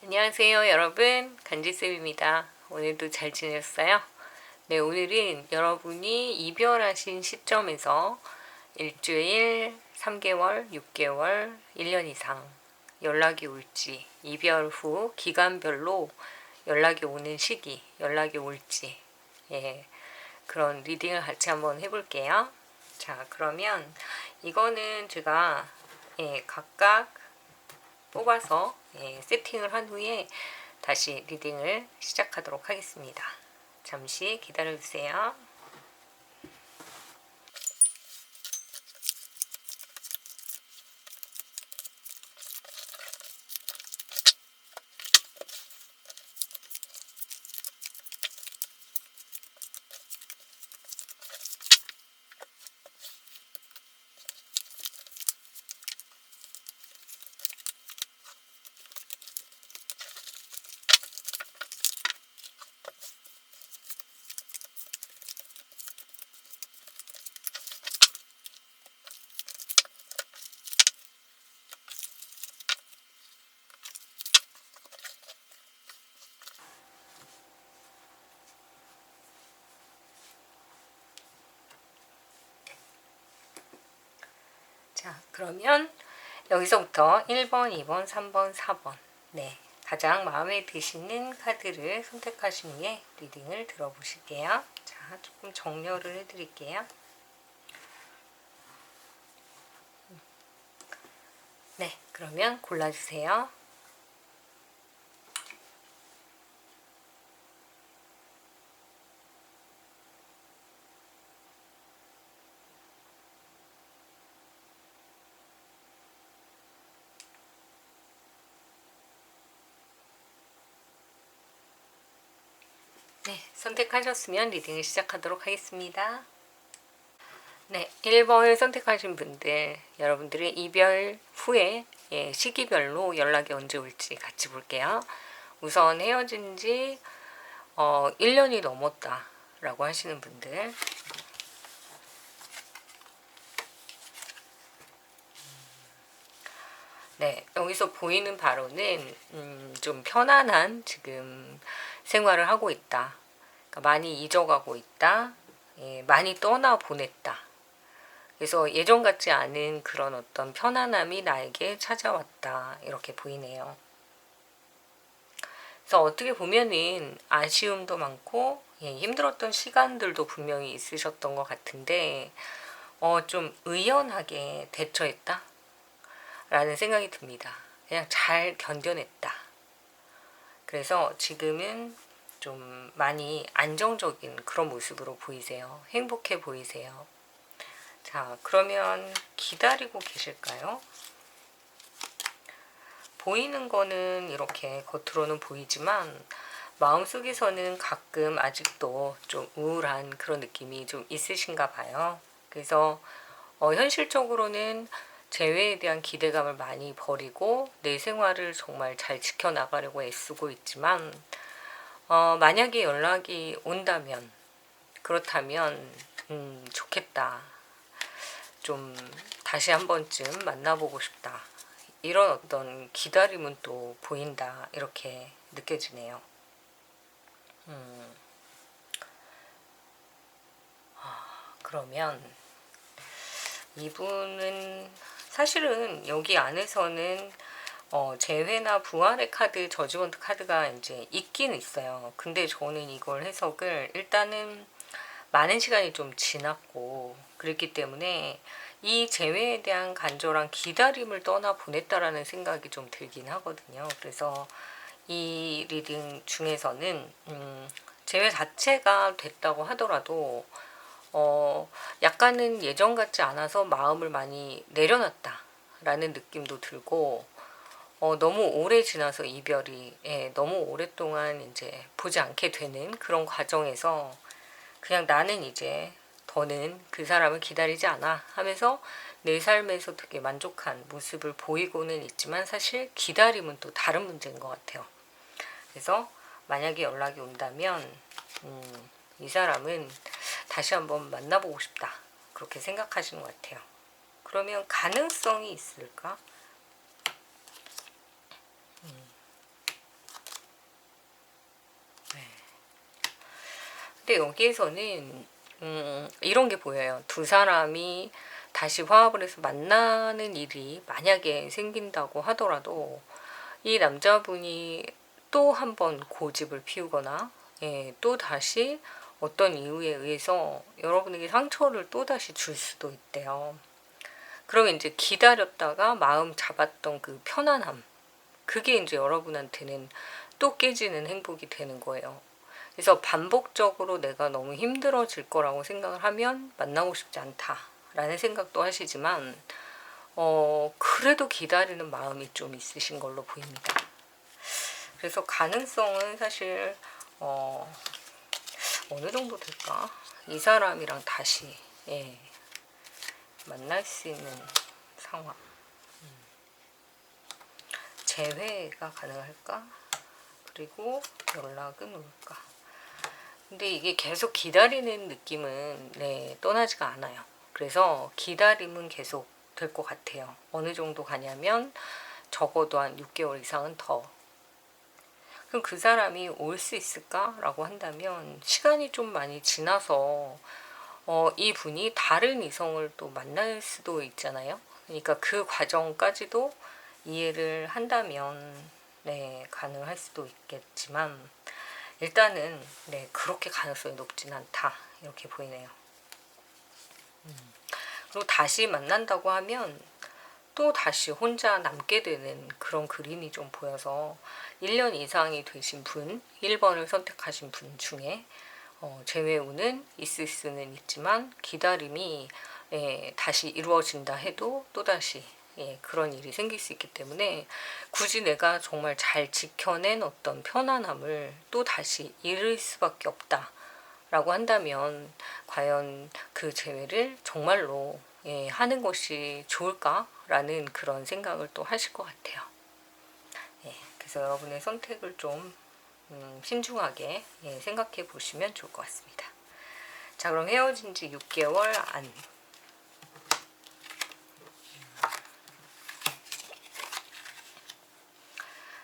안녕하세요 여러분, 간지쌤입니다. 오늘도 잘 지냈어요? 네, 오늘은 여러분이 이별하신 시점에서 일주일, 3개월, 6개월, 1년 이상 연락이 올지, 이별 후 기간별로 연락이 오는 시기, 연락이 올지, 예, 그런 리딩을 같이 한번 해볼게요. 자, 그러면 이거는 제가 각각 뽑아서 세팅을 한 후에 다시 리딩을 시작하도록 하겠습니다. 잠시 기다려주세요. 자, 그러면 여기서부터 1번, 2번, 3번, 4번 네, 가장 마음에 드시는 카드를 선택하신 후에 리딩을 들어보실게요. 자, 조금 정렬을 해드릴게요. 네, 그러면 골라주세요. 네, 선택하셨으면 리딩을 시작하도록 하겠습니다. 네, 1번을 선택하신 분들, 여러분들의 이별 후에 시기별로 연락이 언제 올지 같이 볼게요. 우선 헤어진 지 1년이 넘었다 라고 하시는 분들, 네, 여기서 보이는 바로는 좀 편안한 지금 생활을 하고 있다. 그러니까 많이 잊어가고 있다. 많이 떠나 보냈다. 그래서 예전 같지 않은 그런 어떤 편안함이 나에게 찾아왔다. 이렇게 보이네요. 그래서 어떻게 보면은 아쉬움도 많고 힘들었던 시간들도 분명히 있으셨던 것 같은데 좀 의연하게 대처했다 라는 생각이 듭니다. 그냥 잘 견뎌냈다. 그래서 지금은 좀 많이 안정적인 그런 모습으로 보이세요. 행복해 보이세요. 자, 그러면 기다리고 계실까요? 보이는 거는 이렇게 겉으로는 보이지만 마음속에서는 가끔 아직도 좀 우울한 그런 느낌이 좀 있으신가 봐요. 그래서 현실적으로는 재회에 대한 기대감을 많이 버리고 내 생활을 정말 잘 지켜나가려고 애쓰고 있지만 만약에 연락이 온다면, 그렇다면 좋겠다. 좀 다시 한 번쯤 만나보고 싶다. 이런 어떤 기다림은 또 보인다. 이렇게 느껴지네요. 그러면 이분은 사실은 여기 안에서는 재회나 부활의 카드, 저지먼트 카드가 이제 있긴 있어요. 근데 저는 이걸 해석을 일단은 많은 시간이 좀 지났고 그랬기 때문에 이 재회에 대한 간절한 기다림을 떠나 보냈다라는 생각이 좀 들긴 하거든요. 그래서 이 리딩 중에서는 재회 자체가 됐다고 하더라도 약간은 예전 같지 않아서 마음을 많이 내려놨다 라는 느낌도 들고 너무 오래 지나서 이별이 너무 오랫동안 이제 보지 않게 되는 그런 과정에서 그냥 나는 이제 더는 그 사람을 기다리지 않아 하면서 내 삶에서 되게 만족한 모습을 보이고는 있지만 사실 기다림은 또 다른 문제인 것 같아요. 그래서 만약에 연락이 온다면 이 사람은 다시 한번 만나보고 싶다 그렇게 생각하시는 것 같아요. 그러면 가능성이 있을까? 근데 여기에서는 이런 게 보여요. 두 사람이 다시 화합을 해서 만나는 일이 만약에 생긴다고 하더라도 이 남자분이 또 한 번 고집을 피우거나 또 다시 어떤 이유에 의해서 여러분에게 상처를 또 다시 줄 수도 있대요. 그러면 이제 기다렸다가 마음 잡았던 그 편안함, 그게 이제 여러분한테는 또 깨지는 행복이 되는 거예요. 그래서 반복적으로 내가 너무 힘들어질 거라고 생각을 하면 만나고 싶지 않다라는 생각도 하시지만 그래도 기다리는 마음이 좀 있으신 걸로 보입니다. 그래서 가능성은 사실 어느 정도 될까? 이 사람이랑 다시 만날 수 있는 상황. 재회가 가능할까? 그리고 연락은 올까? 근데 이게 계속 기다리는 느낌은 떠나지가 않아요. 그래서 기다림은 계속 될 것 같아요. 어느 정도 가냐면 적어도 한 6개월 이상은 더. 그럼 그 사람이 올 수 있을까라고 한다면 시간이 좀 많이 지나서 이 분이 다른 이성을 또 만날 수도 있잖아요. 그러니까 그 과정까지도 이해를 한다면 가능할 수도 있겠지만 일단은 그렇게 가능성이 높진 않다 이렇게 보이네요. 그리고 다시 만난다고 하면 또 다시 혼자 남게 되는 그런 그림이 좀 보여서 1년 이상이 되신 분, 1번을 선택하신 분 중에 재회운은 있을 수는 있지만 기다림이 다시 이루어진다 해도 또다시 그런 일이 생길 수 있기 때문에 굳이 내가 정말 잘 지켜낸 어떤 편안함을 또 다시 잃을 수밖에 없다 라고 한다면 과연 그 재회를 정말로 하는 것이 좋을까라는 그런 생각을 또 하실 것 같아요. 그래서 여러분의 선택을 좀 신중하게 생각해 보시면 좋을 것 같습니다. 자, 그럼 헤어진 지 6개월 안.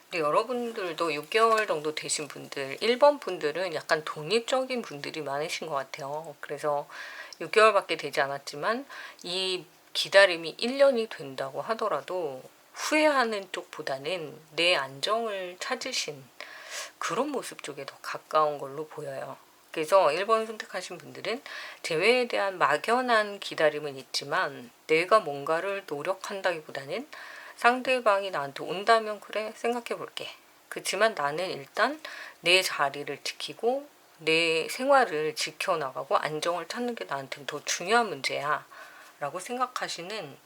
근데 여러분들도 6개월 정도 되신 분들, 1번 분들은 약간 독립적인 분들이 많으신 것 같아요. 그래서 6개월밖에 되지 않았지만 이 기다림이 1년이 된다고 하더라도 후회하는 쪽보다는 내 안정을 찾으신 그런 모습 쪽에 더 가까운 걸로 보여요. 그래서 1번 선택하신 분들은 재회에 대한 막연한 기다림은 있지만 내가 뭔가를 노력한다기보다는 상대방이 나한테 온다면 그래 생각해 볼게. 그렇지만 나는 일단 내 자리를 지키고 내 생활을 지켜나가고 안정을 찾는 게 나한테는 더 중요한 문제야 라고 생각하시는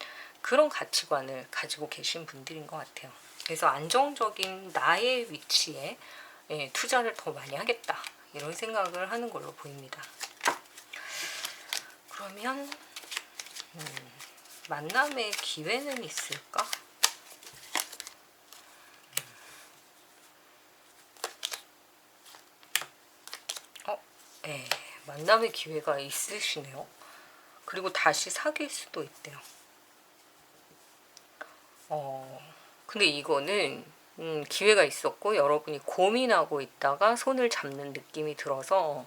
그런 가치관을 가지고 계신 분들인 것 같아요. 그래서 안정적인 나의 위치에 투자를 더 많이 하겠다 이런 생각을 하는 걸로 보입니다. 그러면 만남의 기회는 있을까? 만남의 기회가 있으시네요. 그리고 다시 사귈 수도 있대요. 근데 이거는 기회가 있었고 여러분이 고민하고 있다가 손을 잡는 느낌이 들어서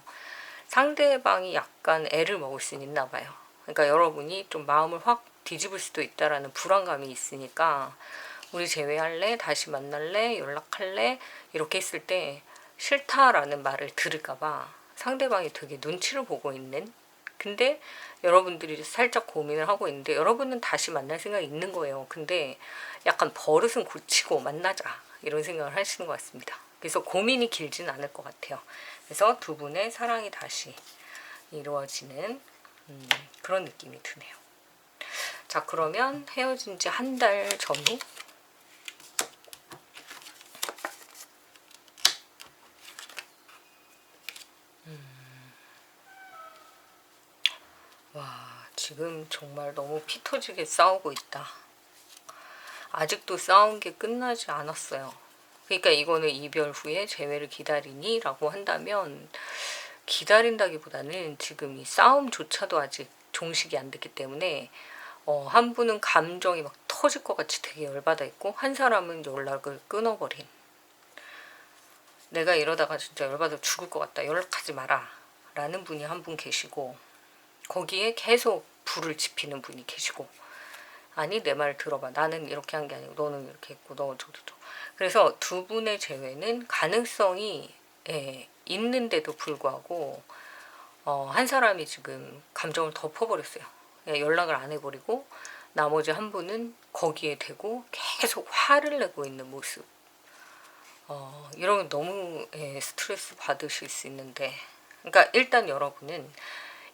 상대방이 약간 애를 먹을 수 있나 봐요. 그러니까 여러분이 좀 마음을 확 뒤집을 수도 있다라는 불안감이 있으니까 우리 재회할래? 다시 만날래? 연락할래? 이렇게 했을 때 싫다라는 말을 들을까봐 상대방이 되게 눈치를 보고 있는, 근데 여러분들이 살짝 고민을 하고 있는데 여러분은 다시 만날 생각이 있는 거예요. 근데 약간 버릇은 고치고 만나자 이런 생각을 하시는 것 같습니다. 그래서 고민이 길진 않을 것 같아요. 그래서 두 분의 사랑이 다시 이루어지는 그런 느낌이 드네요. 자, 그러면 헤어진 지 한 달 전후 와, 지금 정말 너무 피 터지게 싸우고 있다. 아직도 싸운 게 끝나지 않았어요. 그러니까 이거는 이별 후에 재회를 기다리니? 라고 한다면 기다린다기보다는 지금 이 싸움조차도 아직 종식이 안 됐기 때문에 한 분은 감정이 막 터질 것 같이 되게 열받아 있고 한 사람은 연락을 끊어버린, 내가 이러다가 진짜 열받아 죽을 것 같다 연락하지 마라 라는 분이 한 분 계시고, 거기에 계속 불을 지피는 분이 계시고, 아니 내 말 들어봐, 나는 이렇게 한 게 아니고 너는 이렇게 했고 너 저도. 그래서 두 분의 재회는 가능성이 있는데도 불구하고 한 사람이 지금 감정을 덮어버렸어요. 연락을 안 해버리고 나머지 한 분은 거기에 대고 계속 화를 내고 있는 모습. 이러면 너무 스트레스 받으실 수 있는데, 그러니까 일단 여러분은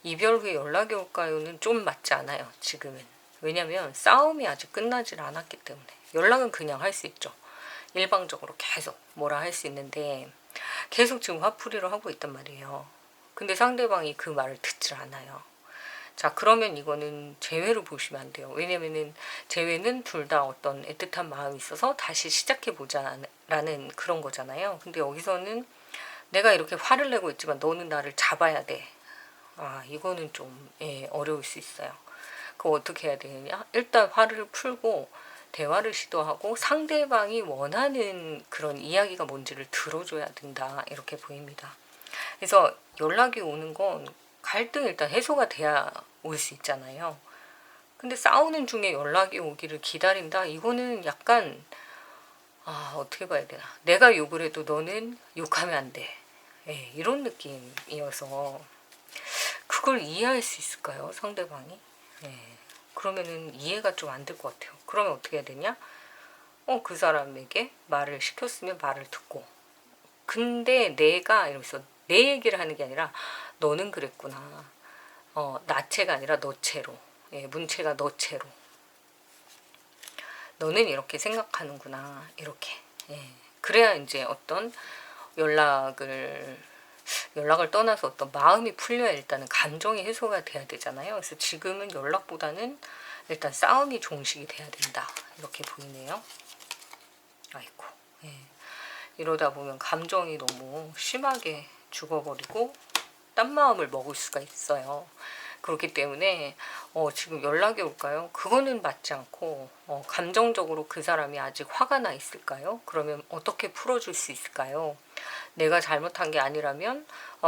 이별 후에 연락이 올까요는 좀 맞지 않아요, 지금은. 왜냐면 싸움이 아직 끝나질 않았기 때문에. 연락은 그냥 할 수 있죠. 일방적으로 계속 뭐라 할 수 있는데 계속 지금 화풀이를 하고 있단 말이에요. 근데 상대방이 그 말을 듣질 않아요. 자, 그러면 이거는 재회로 보시면 안 돼요. 왜냐면은 재회는 둘 다 어떤 애틋한 마음이 있어서 다시 시작해보자라는 그런 거잖아요. 근데 여기서는 내가 이렇게 화를 내고 있지만 너는 나를 잡아야 돼. 이거는 좀 어려울 수 있어요. 그거 어떻게 해야 되느냐? 일단 화를 풀고 대화를 시도하고 상대방이 원하는 그런 이야기가 뭔지를 들어줘야 된다, 이렇게 보입니다. 그래서 연락이 오는 건 갈등 일단 해소가 돼야 올 수 있잖아요. 근데 싸우는 중에 연락이 오기를 기다린다? 이거는 약간 어떻게 봐야 되나, 내가 욕을 해도 너는 욕하면 안 돼, 이런 느낌이어서 그걸 이해할 수 있을까요, 상대방이? 그러면은 이해가 좀 안 될 것 같아요. 그러면 어떻게 해야 되냐? 그 사람에게 말을 시켰으면 말을 듣고, 근데 내가 이러면서 내 얘기를 하는 게 아니라 너는 그랬구나, 나체가 아니라 너체로, 문체가 너체로, 너는 이렇게 생각하는구나, 이렇게. 그래야 이제 어떤 연락을 떠나서 어떤 마음이 풀려야 일단은 감정이 해소가 돼야 되잖아요. 그래서 지금은 연락보다는 일단 싸움이 종식이 돼야 된다, 이렇게 보이네요. 아이고, 이러다 보면 감정이 너무 심하게 죽어버리고 딴 마음을 먹을 수가 있어요. 그렇기 때문에 지금 연락이 올까요? 그거는 맞지 않고, 감정적으로 그 사람이 아직 화가 나 있을까요? 그러면 어떻게 풀어줄 수 있을까요? 내가 잘못한 게 아니라면,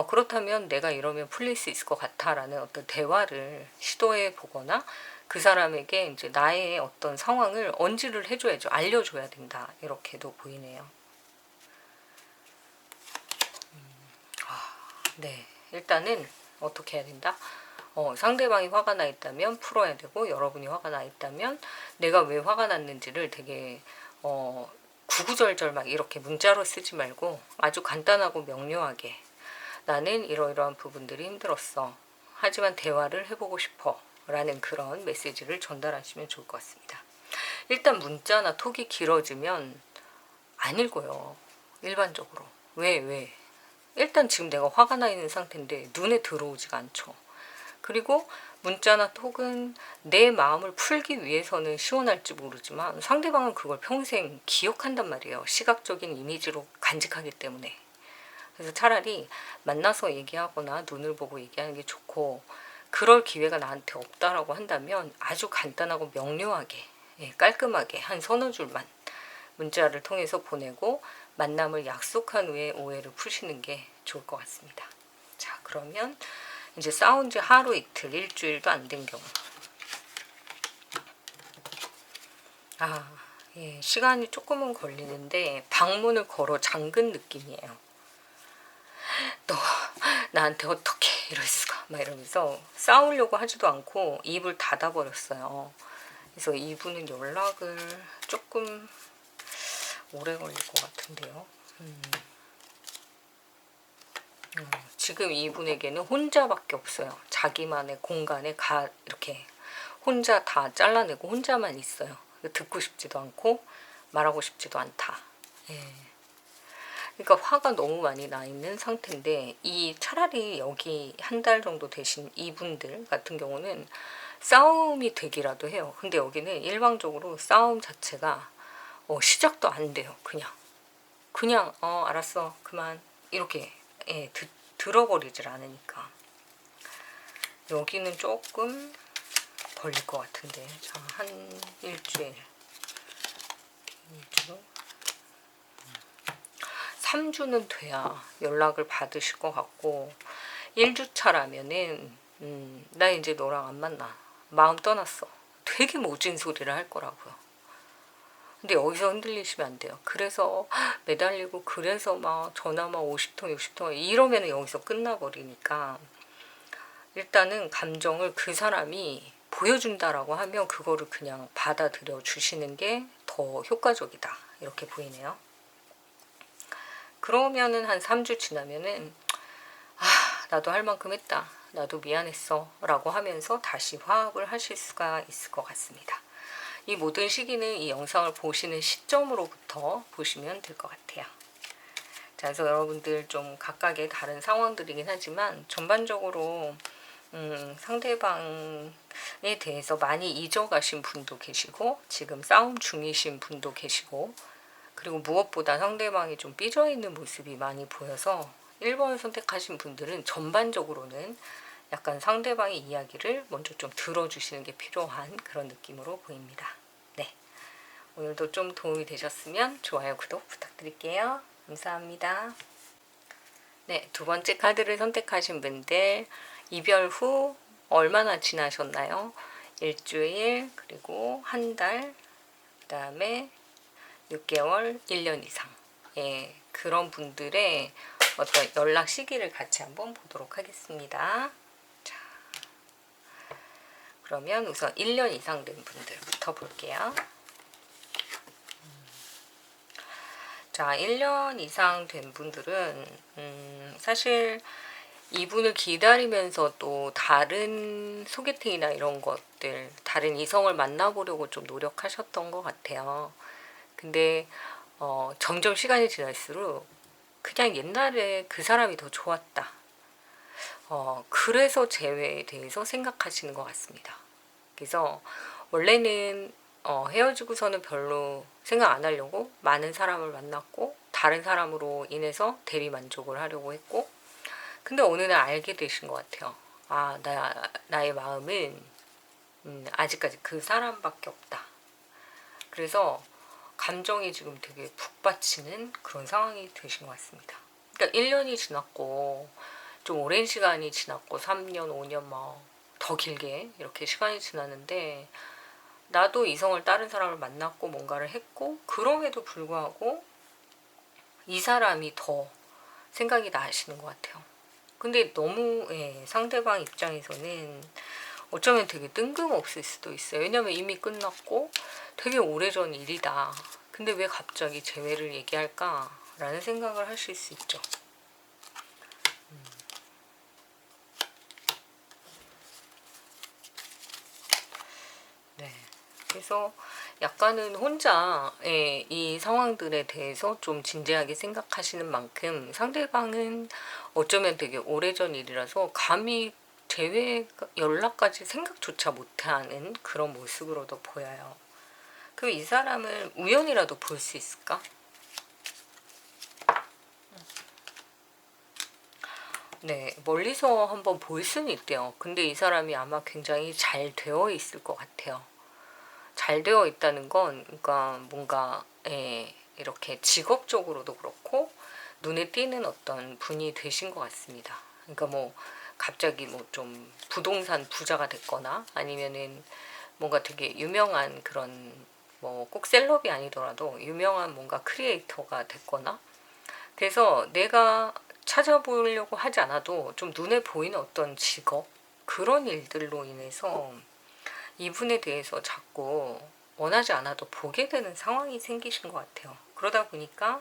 그렇다면 내가 이러면 풀릴 수 있을 것 같아 라는 어떤 대화를 시도해 보거나, 그 사람에게 이제 나의 어떤 상황을 언지를 해줘야죠. 알려줘야 된다, 이렇게도 보이네요. 네, 일단은 어떻게 해야 된다? 상대방이 화가 나 있다면 풀어야 되고, 여러분이 화가 나 있다면 내가 왜 화가 났는지를 되게 구구절절 막 이렇게 문자로 쓰지 말고 아주 간단하고 명료하게, 나는 이러이러한 부분들이 힘들었어, 하지만 대화를 해보고 싶어 라는 그런 메시지를 전달하시면 좋을 것 같습니다. 일단 문자나 톡이 길어지면 안 읽어요, 일반적으로. 왜? 일단 지금 내가 화가 나 있는 상태인데 눈에 들어오지가 않죠. 그리고 문자나 톡은 내 마음을 풀기 위해서는 시원할지 모르지만 상대방은 그걸 평생 기억한단 말이에요. 시각적인 이미지로 간직하기 때문에. 그래서 차라리 만나서 얘기하거나 눈을 보고 얘기하는 게 좋고, 그럴 기회가 나한테 없다라고 한다면 아주 간단하고 명료하게, 깔끔하게 한 서너 줄만 문자를 통해서 보내고 만남을 약속한 후에 오해를 푸시는 게 좋을 것 같습니다. 자, 그러면 이제 싸운 지 하루 이틀 일주일도 안 된 경우, 시간이 조금은 걸리는데 방문을 걸어 잠근 느낌이에요. 너 나한테 어떻게 이럴 수가, 막 이러면서 싸우려고 하지도 않고 입을 닫아버렸어요. 그래서 이분은 연락을 조금 오래 걸릴 것 같은데요. 지금 이분에게는 혼자밖에 없어요. 자기만의 공간에 이렇게 혼자 다 잘라내고 혼자만 있어요. 듣고 싶지도 않고 말하고 싶지도 않다. 그러니까 화가 너무 많이 나 있는 상태인데, 차라리 여기 한 달 정도 되신 이분들 같은 경우는 싸움이 되기라도 해요. 근데 여기는 일방적으로 싸움 자체가 시작도 안 돼요. 그냥 알았어 그만, 이렇게 들어버리질 않으니까 여기는 조금 걸릴 것 같은데. 자, 한 일주일 2주 3주는 돼야 연락을 받으실 것 같고, 1주차라면은 나 이제 너랑 안 만나. 마음 떠났어. 되게 모진 소리를 할 거라고요. 근데 여기서 흔들리시면 안 돼요. 그래서 매달리고 그래서 막 전화만 50통 60통 이러면 여기서 끝나버리니까 일단은 감정을 그 사람이 보여준다라고 하면 그거를 그냥 받아들여 주시는 게 더 효과적이다. 이렇게 보이네요. 그러면은 한 3주 지나면은 나도 할 만큼 했다. 나도 미안했어. 라고 하면서 다시 화합을 하실 수가 있을 것 같습니다. 이 모든 시기는 이 영상을 보시는 시점으로부터 보시면 될 것 같아요. 자, 그래서 여러분들 좀 각각의 다른 상황들이긴 하지만 전반적으로 상대방에 대해서 많이 잊어가신 분도 계시고 지금 싸움 중이신 분도 계시고 그리고 무엇보다 상대방이 좀 삐져있는 모습이 많이 보여서 1번을 선택하신 분들은 전반적으로는 약간 상대방의 이야기를 먼저 좀 들어주시는 게 필요한 그런 느낌으로 보입니다. 네, 오늘도 좀 도움이 되셨으면 좋아요, 구독 부탁드릴게요. 감사합니다. 네, 두 번째 카드를 선택하신 분들 이별 후 얼마나 지나셨나요? 일주일, 그리고 한 달, 그 다음에 6개월, 1년 이상. 예, 그런 분들의 어떤 연락 시기를 같이 한번 보도록 하겠습니다. 자, 그러면 우선 1년 이상 된 분들부터 볼게요. 자, 1년 이상 된 분들은 사실 이분을 기다리면서 또 다른 소개팅이나 이런 것들, 다른 이성을 만나보려고 좀 노력하셨던 것 같아요. 근데 점점 시간이 지날수록 그냥 옛날에 그 사람이 더 좋았다. 그래서 재회에 대해서 생각하시는 것 같습니다. 그래서 원래는 헤어지고서는 별로 생각 안 하려고 많은 사람을 만났고 다른 사람으로 인해서 대리 만족을 하려고 했고 근데 어느 날 알게 되신 것 같아요. 나의 마음은 아직까지 그 사람밖에 없다. 그래서 감정이 지금 되게 북받치는 그런 상황이 되신 것 같습니다. 그러니까 1년이 지났고 좀 오랜 시간이 지났고 3년, 5년 더 길게 이렇게 시간이 지났는데 나도 이성을 다른 사람을 만났고 뭔가를 했고 그럼에도 불구하고 이 사람이 더 생각이 나시는 것 같아요. 근데 너무 상대방 입장에서는 어쩌면 되게 뜬금없을 수도 있어요. 왜냐면 이미 끝났고 되게 오래전 일이다. 근데 왜 갑자기 재회를 얘기할까? 라는 생각을 하실 수 있죠. 네. 그래서 약간은 혼자 이 상황들에 대해서 좀 진지하게 생각하시는 만큼 상대방은 어쩌면 되게 오래전 일이라서 감히 재회 연락까지 생각조차 못하는 그런 모습으로도 보여요. 그럼 이 사람을 우연이라도 볼 수 있을까? 네, 멀리서 한번 볼 수는 있대요. 근데 이 사람이 아마 굉장히 잘 되어 있을 것 같아요. 잘 되어 있다는 건 그러니까 뭔가 이렇게 직업적으로도 그렇고 눈에 띄는 어떤 분이 되신 것 같습니다. 그러니까 뭐 갑자기 뭐 좀 부동산 부자가 됐거나 아니면은 뭔가 되게 유명한 그런 뭐 꼭 셀럽이 아니더라도 유명한 뭔가 크리에이터가 됐거나 그래서 내가 찾아보려고 하지 않아도 좀 눈에 보이는 어떤 직업 그런 일들로 인해서 이분에 대해서 자꾸 원하지 않아도 보게 되는 상황이 생기신 것 같아요. 그러다 보니까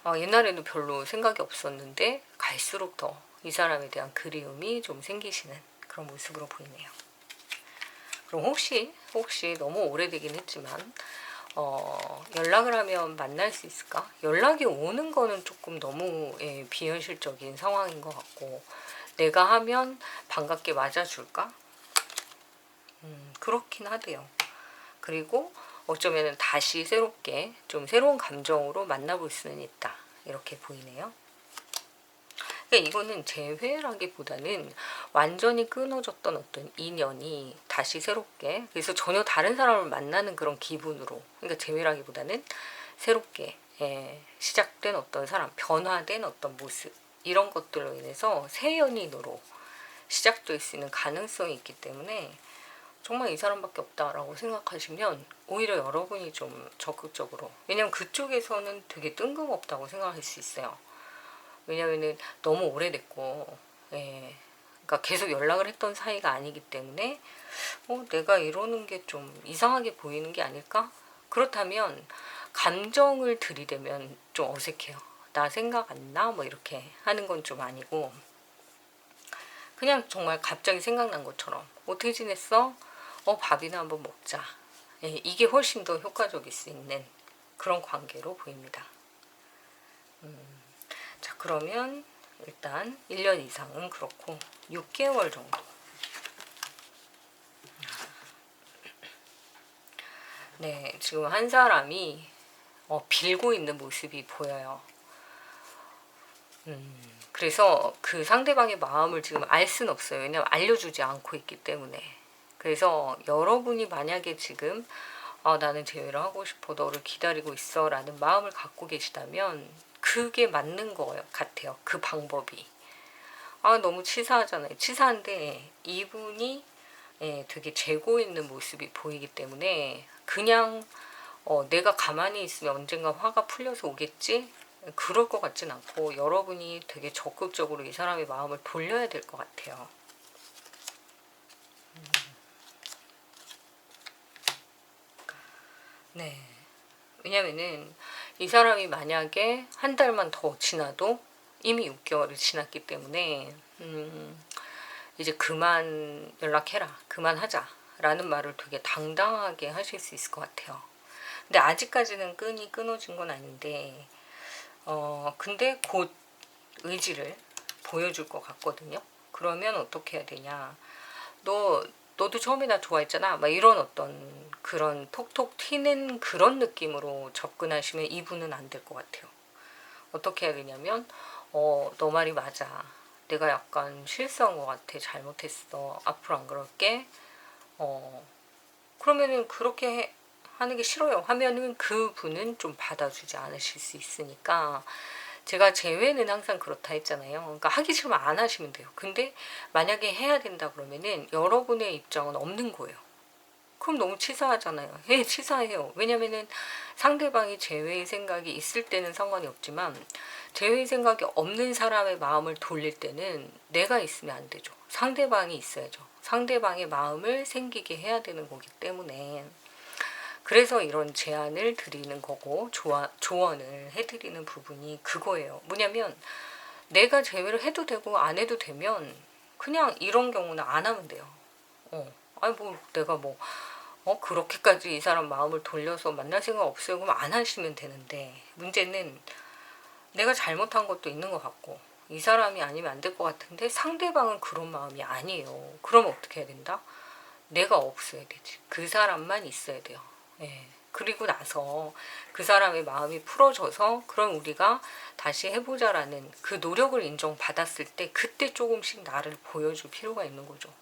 옛날에는 별로 생각이 없었는데 갈수록 더 이 사람에 대한 그리움이 좀 생기시는 그런 모습으로 보이네요. 그럼 혹시 너무 오래되긴 했지만 연락을 하면 만날 수 있을까? 연락이 오는 거는 조금 너무 비현실적인 상황인 것 같고 내가 하면 반갑게 맞아줄까? 그렇긴 하대요. 그리고 어쩌면 다시 새롭게 좀 새로운 감정으로 만나볼 수는 있다. 이렇게 보이네요. 그러니까 이거는 재회라기보다는 완전히 끊어졌던 어떤 인연이 다시 새롭게 그래서 전혀 다른 사람을 만나는 그런 기분으로 그러니까 재회라기보다는 새롭게 시작된 어떤 사람 변화된 어떤 모습 이런 것들로 인해서 새 연인으로 시작될 수 있는 가능성이 있기 때문에 정말 이 사람밖에 없다라고 생각하시면 오히려 여러분이 좀 적극적으로, 왜냐면 그쪽에서는 되게 뜬금없다고 생각할 수 있어요. 왜냐면은 너무 오래됐고, 예, 그러니까 계속 연락을 했던 사이가 아니기 때문에 내가 이러는 게 좀 이상하게 보이는 게 아닐까? 그렇다면 감정을 들이대면 좀 어색해요. 나 생각 안 나? 뭐 이렇게 하는 건 좀 아니고, 그냥 정말 갑자기 생각난 것처럼 어떻게 지냈어? 밥이나 한번 먹자. 예, 이게 훨씬 더 효과적일 수 있는 그런 관계로 보입니다. 자, 그러면 일단 1년 이상은 그렇고 6개월 정도. 네, 지금 한 사람이 빌고 있는 모습이 보여요. 그래서 그 상대방의 마음을 지금 알 수는 없어요. 왜냐면 알려주지 않고 있기 때문에. 그래서 여러분이 만약에 지금 나는 재회를 하고 싶어, 너를 기다리고 있어 라는 마음을 갖고 계시다면 그게 맞는 거 같아요. 그 방법이. 너무 치사하잖아요. 치사한데 이분이 되게 재고 있는 모습이 보이기 때문에 그냥 내가 가만히 있으면 언젠가 화가 풀려서 오겠지? 그럴 것 같진 않고 여러분이 되게 적극적으로 이 사람의 마음을 돌려야 될 것 같아요. 네. 왜냐면은 이 사람이 만약에 한 달만 더 지나도 이미 6개월이 지났기 때문에 이제 그만 연락해라, 그만하자 라는 말을 되게 당당하게 하실 수 있을 것 같아요. 근데 아직까지는 끈이 끊어진 건 아닌데 근데 곧 의지를 보여줄 것 같거든요. 그러면 어떻게 해야 되냐, 너도 처음에 나 좋아했잖아, 막 이런 어떤 그런 톡톡 튀는 그런 느낌으로 접근하시면 이분은 안 될 것 같아요. 어떻게 해야 되냐면 너 말이 맞아, 내가 약간 실수한 것 같아, 잘못했어, 앞으로 안 그럴게. 그러면은 그렇게 하는 게 싫어요 하면은 그분은 좀 받아주지 않으실 수 있으니까, 제가 재회는 항상 그렇다 했잖아요. 그러니까 하기 싫으면 안 하시면 돼요. 근데 만약에 해야 된다 그러면은 여러분의 입장은 없는 거예요. 그럼 너무 치사하잖아요. 치사해요. 왜냐면은 상대방이 재회의 생각이 있을 때는 상관이 없지만 재회의 생각이 없는 사람의 마음을 돌릴 때는 내가 있으면 안 되죠. 상대방이 있어야죠. 상대방의 마음을 생기게 해야 되는 거기 때문에, 그래서 이런 제안을 드리는 거고 조언을 해드리는 부분이 그거예요. 뭐냐면 내가 제외를 해도 되고 안 해도 되면 그냥 이런 경우는 안 하면 돼요. 아니 뭐 내가 뭐 그렇게까지 이 사람 마음을 돌려서 만날 생각 없어요 그럼 안 하시면 되는데, 문제는 내가 잘못한 것도 있는 것 같고 이 사람이 아니면 안 될 것 같은데 상대방은 그런 마음이 아니에요. 그럼 어떻게 해야 된다? 내가 없어야 되지. 그 사람만 있어야 돼요. 예. 그리고 나서 그 사람의 마음이 풀어져서 그럼 우리가 다시 해보자라는 그 노력을 인정받았을 때 그때 조금씩 나를 보여줄 필요가 있는 거죠.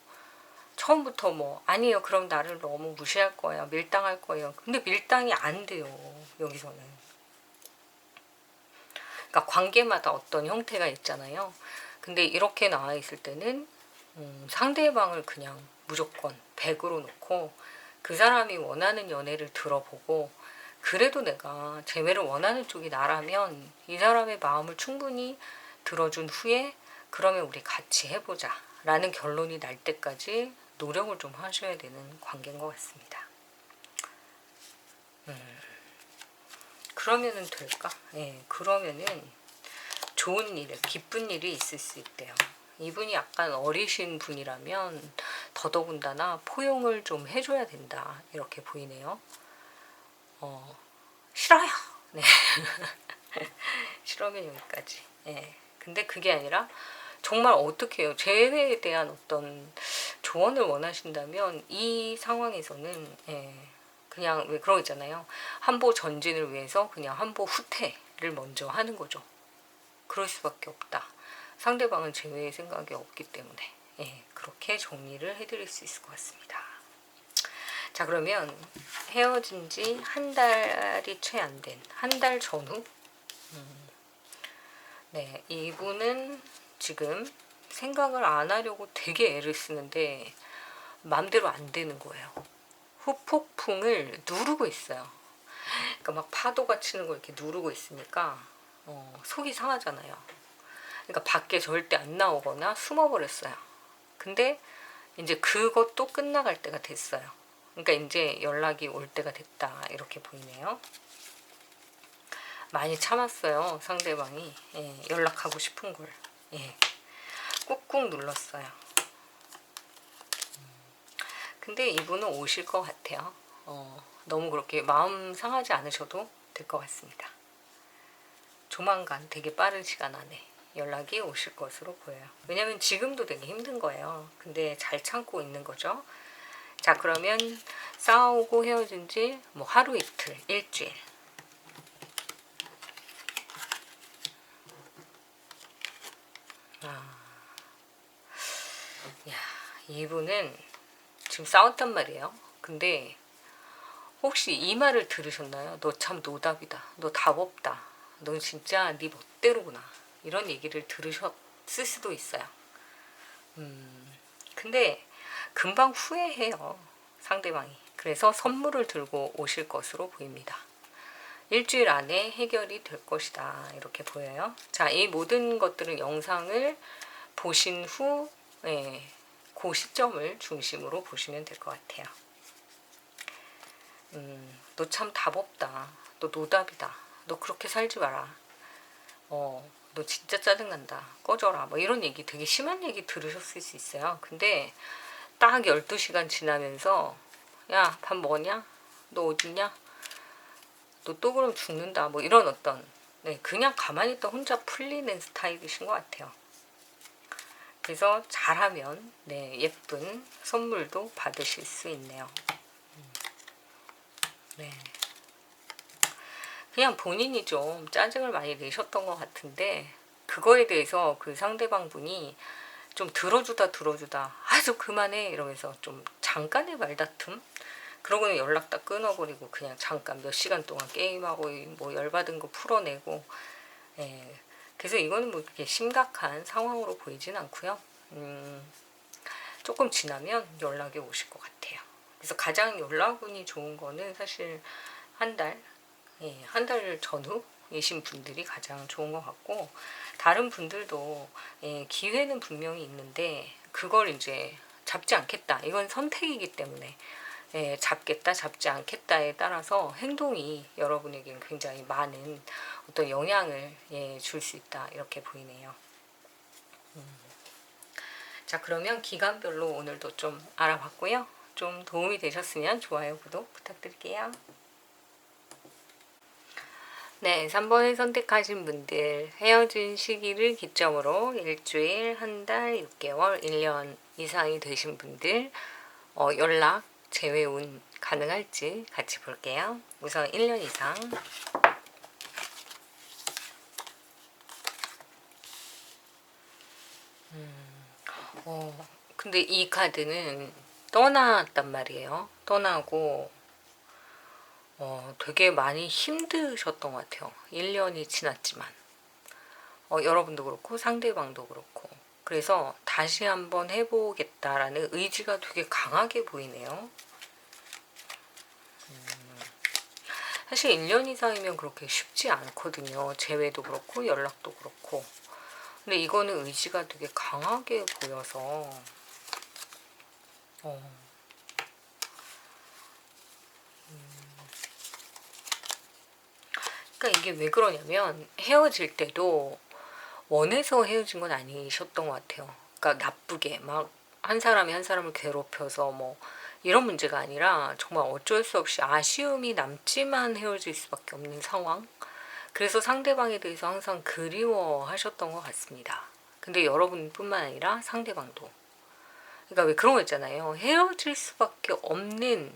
처음부터 뭐 아니에요 그럼 나를 너무 무시할 거예요, 밀당할 거예요. 근데 밀당이 안 돼요 여기서는. 그러니까 관계마다 어떤 형태가 있잖아요. 근데 이렇게 나와 있을 때는 상대방을 그냥 무조건 100으로 놓고 그 사람이 원하는 연애를 들어보고, 그래도 내가 재회를 원하는 쪽이 나라면 이 사람의 마음을 충분히 들어준 후에 그러면 우리 같이 해보자 라는 결론이 날 때까지 노력을 좀 하셔야 되는 관계인 것 같습니다. 그러면은 될까? 예, 그러면은 좋은 일, 기쁜 일이 있을 수 있대요. 이분이 약간 어리신 분이라면 더더군다나 포용을 좀 해줘야 된다 이렇게 보이네요. 싫어요. 네. 싫으면 여기까지. 예. 근데 그게 아니라 정말 어떻게 해요? 재회에 대한 어떤 조언을 원하신다면 이 상황에서는 그냥 왜 그런 거 있잖아요. 한보 전진을 위해서 그냥 한보 후퇴를 먼저 하는 거죠. 그럴 수밖에 없다. 상대방은 재회의 생각이 없기 때문에 그렇게 정리를 해드릴 수 있을 것 같습니다. 자, 그러면 헤어진 지 한 달이 채 안 된 한 달 전후 네, 이분은 지금 생각을 안 하려고 되게 애를 쓰는데 마음대로 안 되는 거예요. 후폭풍을 누르고 있어요. 그러니까 막 파도가 치는 걸 이렇게 누르고 있으니까 속이 상하잖아요. 그러니까 밖에 절대 안 나오거나 숨어버렸어요. 근데 이제 그것도 끝나갈 때가 됐어요. 그러니까 이제 연락이 올 때가 됐다 이렇게 보이네요. 많이 참았어요, 상대방이. 예, 연락하고 싶은 걸. 예, 꾹꾹 눌렀어요. 근데 이분은 오실 것 같아요. 너무 그렇게 마음 상하지 않으셔도 될 것 같습니다. 조만간 되게 빠른 시간 안에 연락이 오실 것으로 보여요. 왜냐면 지금도 되게 힘든 거예요. 근데 잘 참고 있는 거죠. 자, 그러면 싸우고 헤어진 지 뭐 하루 이틀, 일주일. 야, 이분은 지금 싸웠단 말이에요. 근데 혹시 이 말을 들으셨나요? 너 참 노답이다. 너 답 없다. 넌 진짜 네 멋대로구나. 이런 얘기를 들으셨을 수도 있어요. 근데 금방 후회해요, 상대방이. 그래서 선물을 들고 오실 것으로 보입니다. 일주일 안에 해결이 될 것이다 이렇게 보여요. 자, 이 모든 것들은 영상을 보신 후 그 시점을 중심으로 보시면 될 것 같아요. 너 참 답 없다. 너 노답이다. 너 그렇게 살지 마라. 너 진짜 짜증난다. 꺼져라. 뭐 이런 얘기, 되게 심한 얘기 들으셨을 수 있어요. 근데 딱 12시간 지나면서 야, 밥 먹었냐? 너 어딨냐? 너 또 그럼 죽는다. 뭐 이런 어떤 그냥 가만히 있다 혼자 풀리는 스타일이신 것 같아요. 그래서 잘하면 예쁜 선물도 받으실 수 있네요. 네. 그냥 본인이 좀 짜증을 많이 내셨던 것 같은데 그거에 대해서 그 상대방 분이 좀 들어주다 아주 그만해 이러면서 좀 잠깐의 말다툼, 그러고는 연락 다 끊어버리고 그냥 잠깐 몇 시간 동안 게임하고 뭐 열받은 거 풀어내고. 예. 그래서 이거는 뭐 그렇게 심각한 상황으로 보이진 않고요. 조금 지나면 연락이 오실 것 같아요. 그래서 가장 연락운이 좋은 거는 사실 한 달, 한 달 전후이신 분들이 가장 좋은 것 같고, 다른 분들도 기회는 분명히 있는데 그걸 이제 잡지 않겠다. 이건 선택이기 때문에 잡겠다, 잡지 않겠다에 따라서 행동이 여러분에겐 굉장히 많은 어떤 영향을 줄 수 있다 이렇게 보이네요. 자, 그러면 기간별로 오늘도 좀 알아봤고요. 좀 도움이 되셨으면 좋아요, 구독 부탁드릴게요. 네, 3번을 선택하신 분들, 헤어진 시기를 기점으로 일주일, 한 달, 6개월, 1년 이상이 되신 분들 연락, 재회운 가능할지 같이 볼게요. 우선 1년 이상. 근데 이 카드는 떠났단 말이에요. 떠나고 되게 많이 힘드셨던 것 같아요. 1년이 지났지만 여러분도 그렇고 상대방도 그렇고. 그래서 다시 한번 해보겠다라는 의지가 되게 강하게 보이네요. 사실 1년 이상이면 그렇게 쉽지 않거든요. 재회도 그렇고 연락도 그렇고. 근데 이거는 의지가 되게 강하게 보여서 그러니까 이게 왜 그러냐면 헤어질 때도 원해서 헤어진 건 아니셨던 것 같아요. 그러니까 나쁘게 막 한 사람이 한 사람을 괴롭혀서 뭐 이런 문제가 아니라 정말 어쩔 수 없이 아쉬움이 남지만 헤어질 수밖에 없는 상황. 그래서 상대방에 대해서 항상 그리워하셨던 것 같습니다. 근데 여러분뿐만 아니라 상대방도. 그러니까 왜 그런 거 있잖아요. 헤어질 수밖에 없는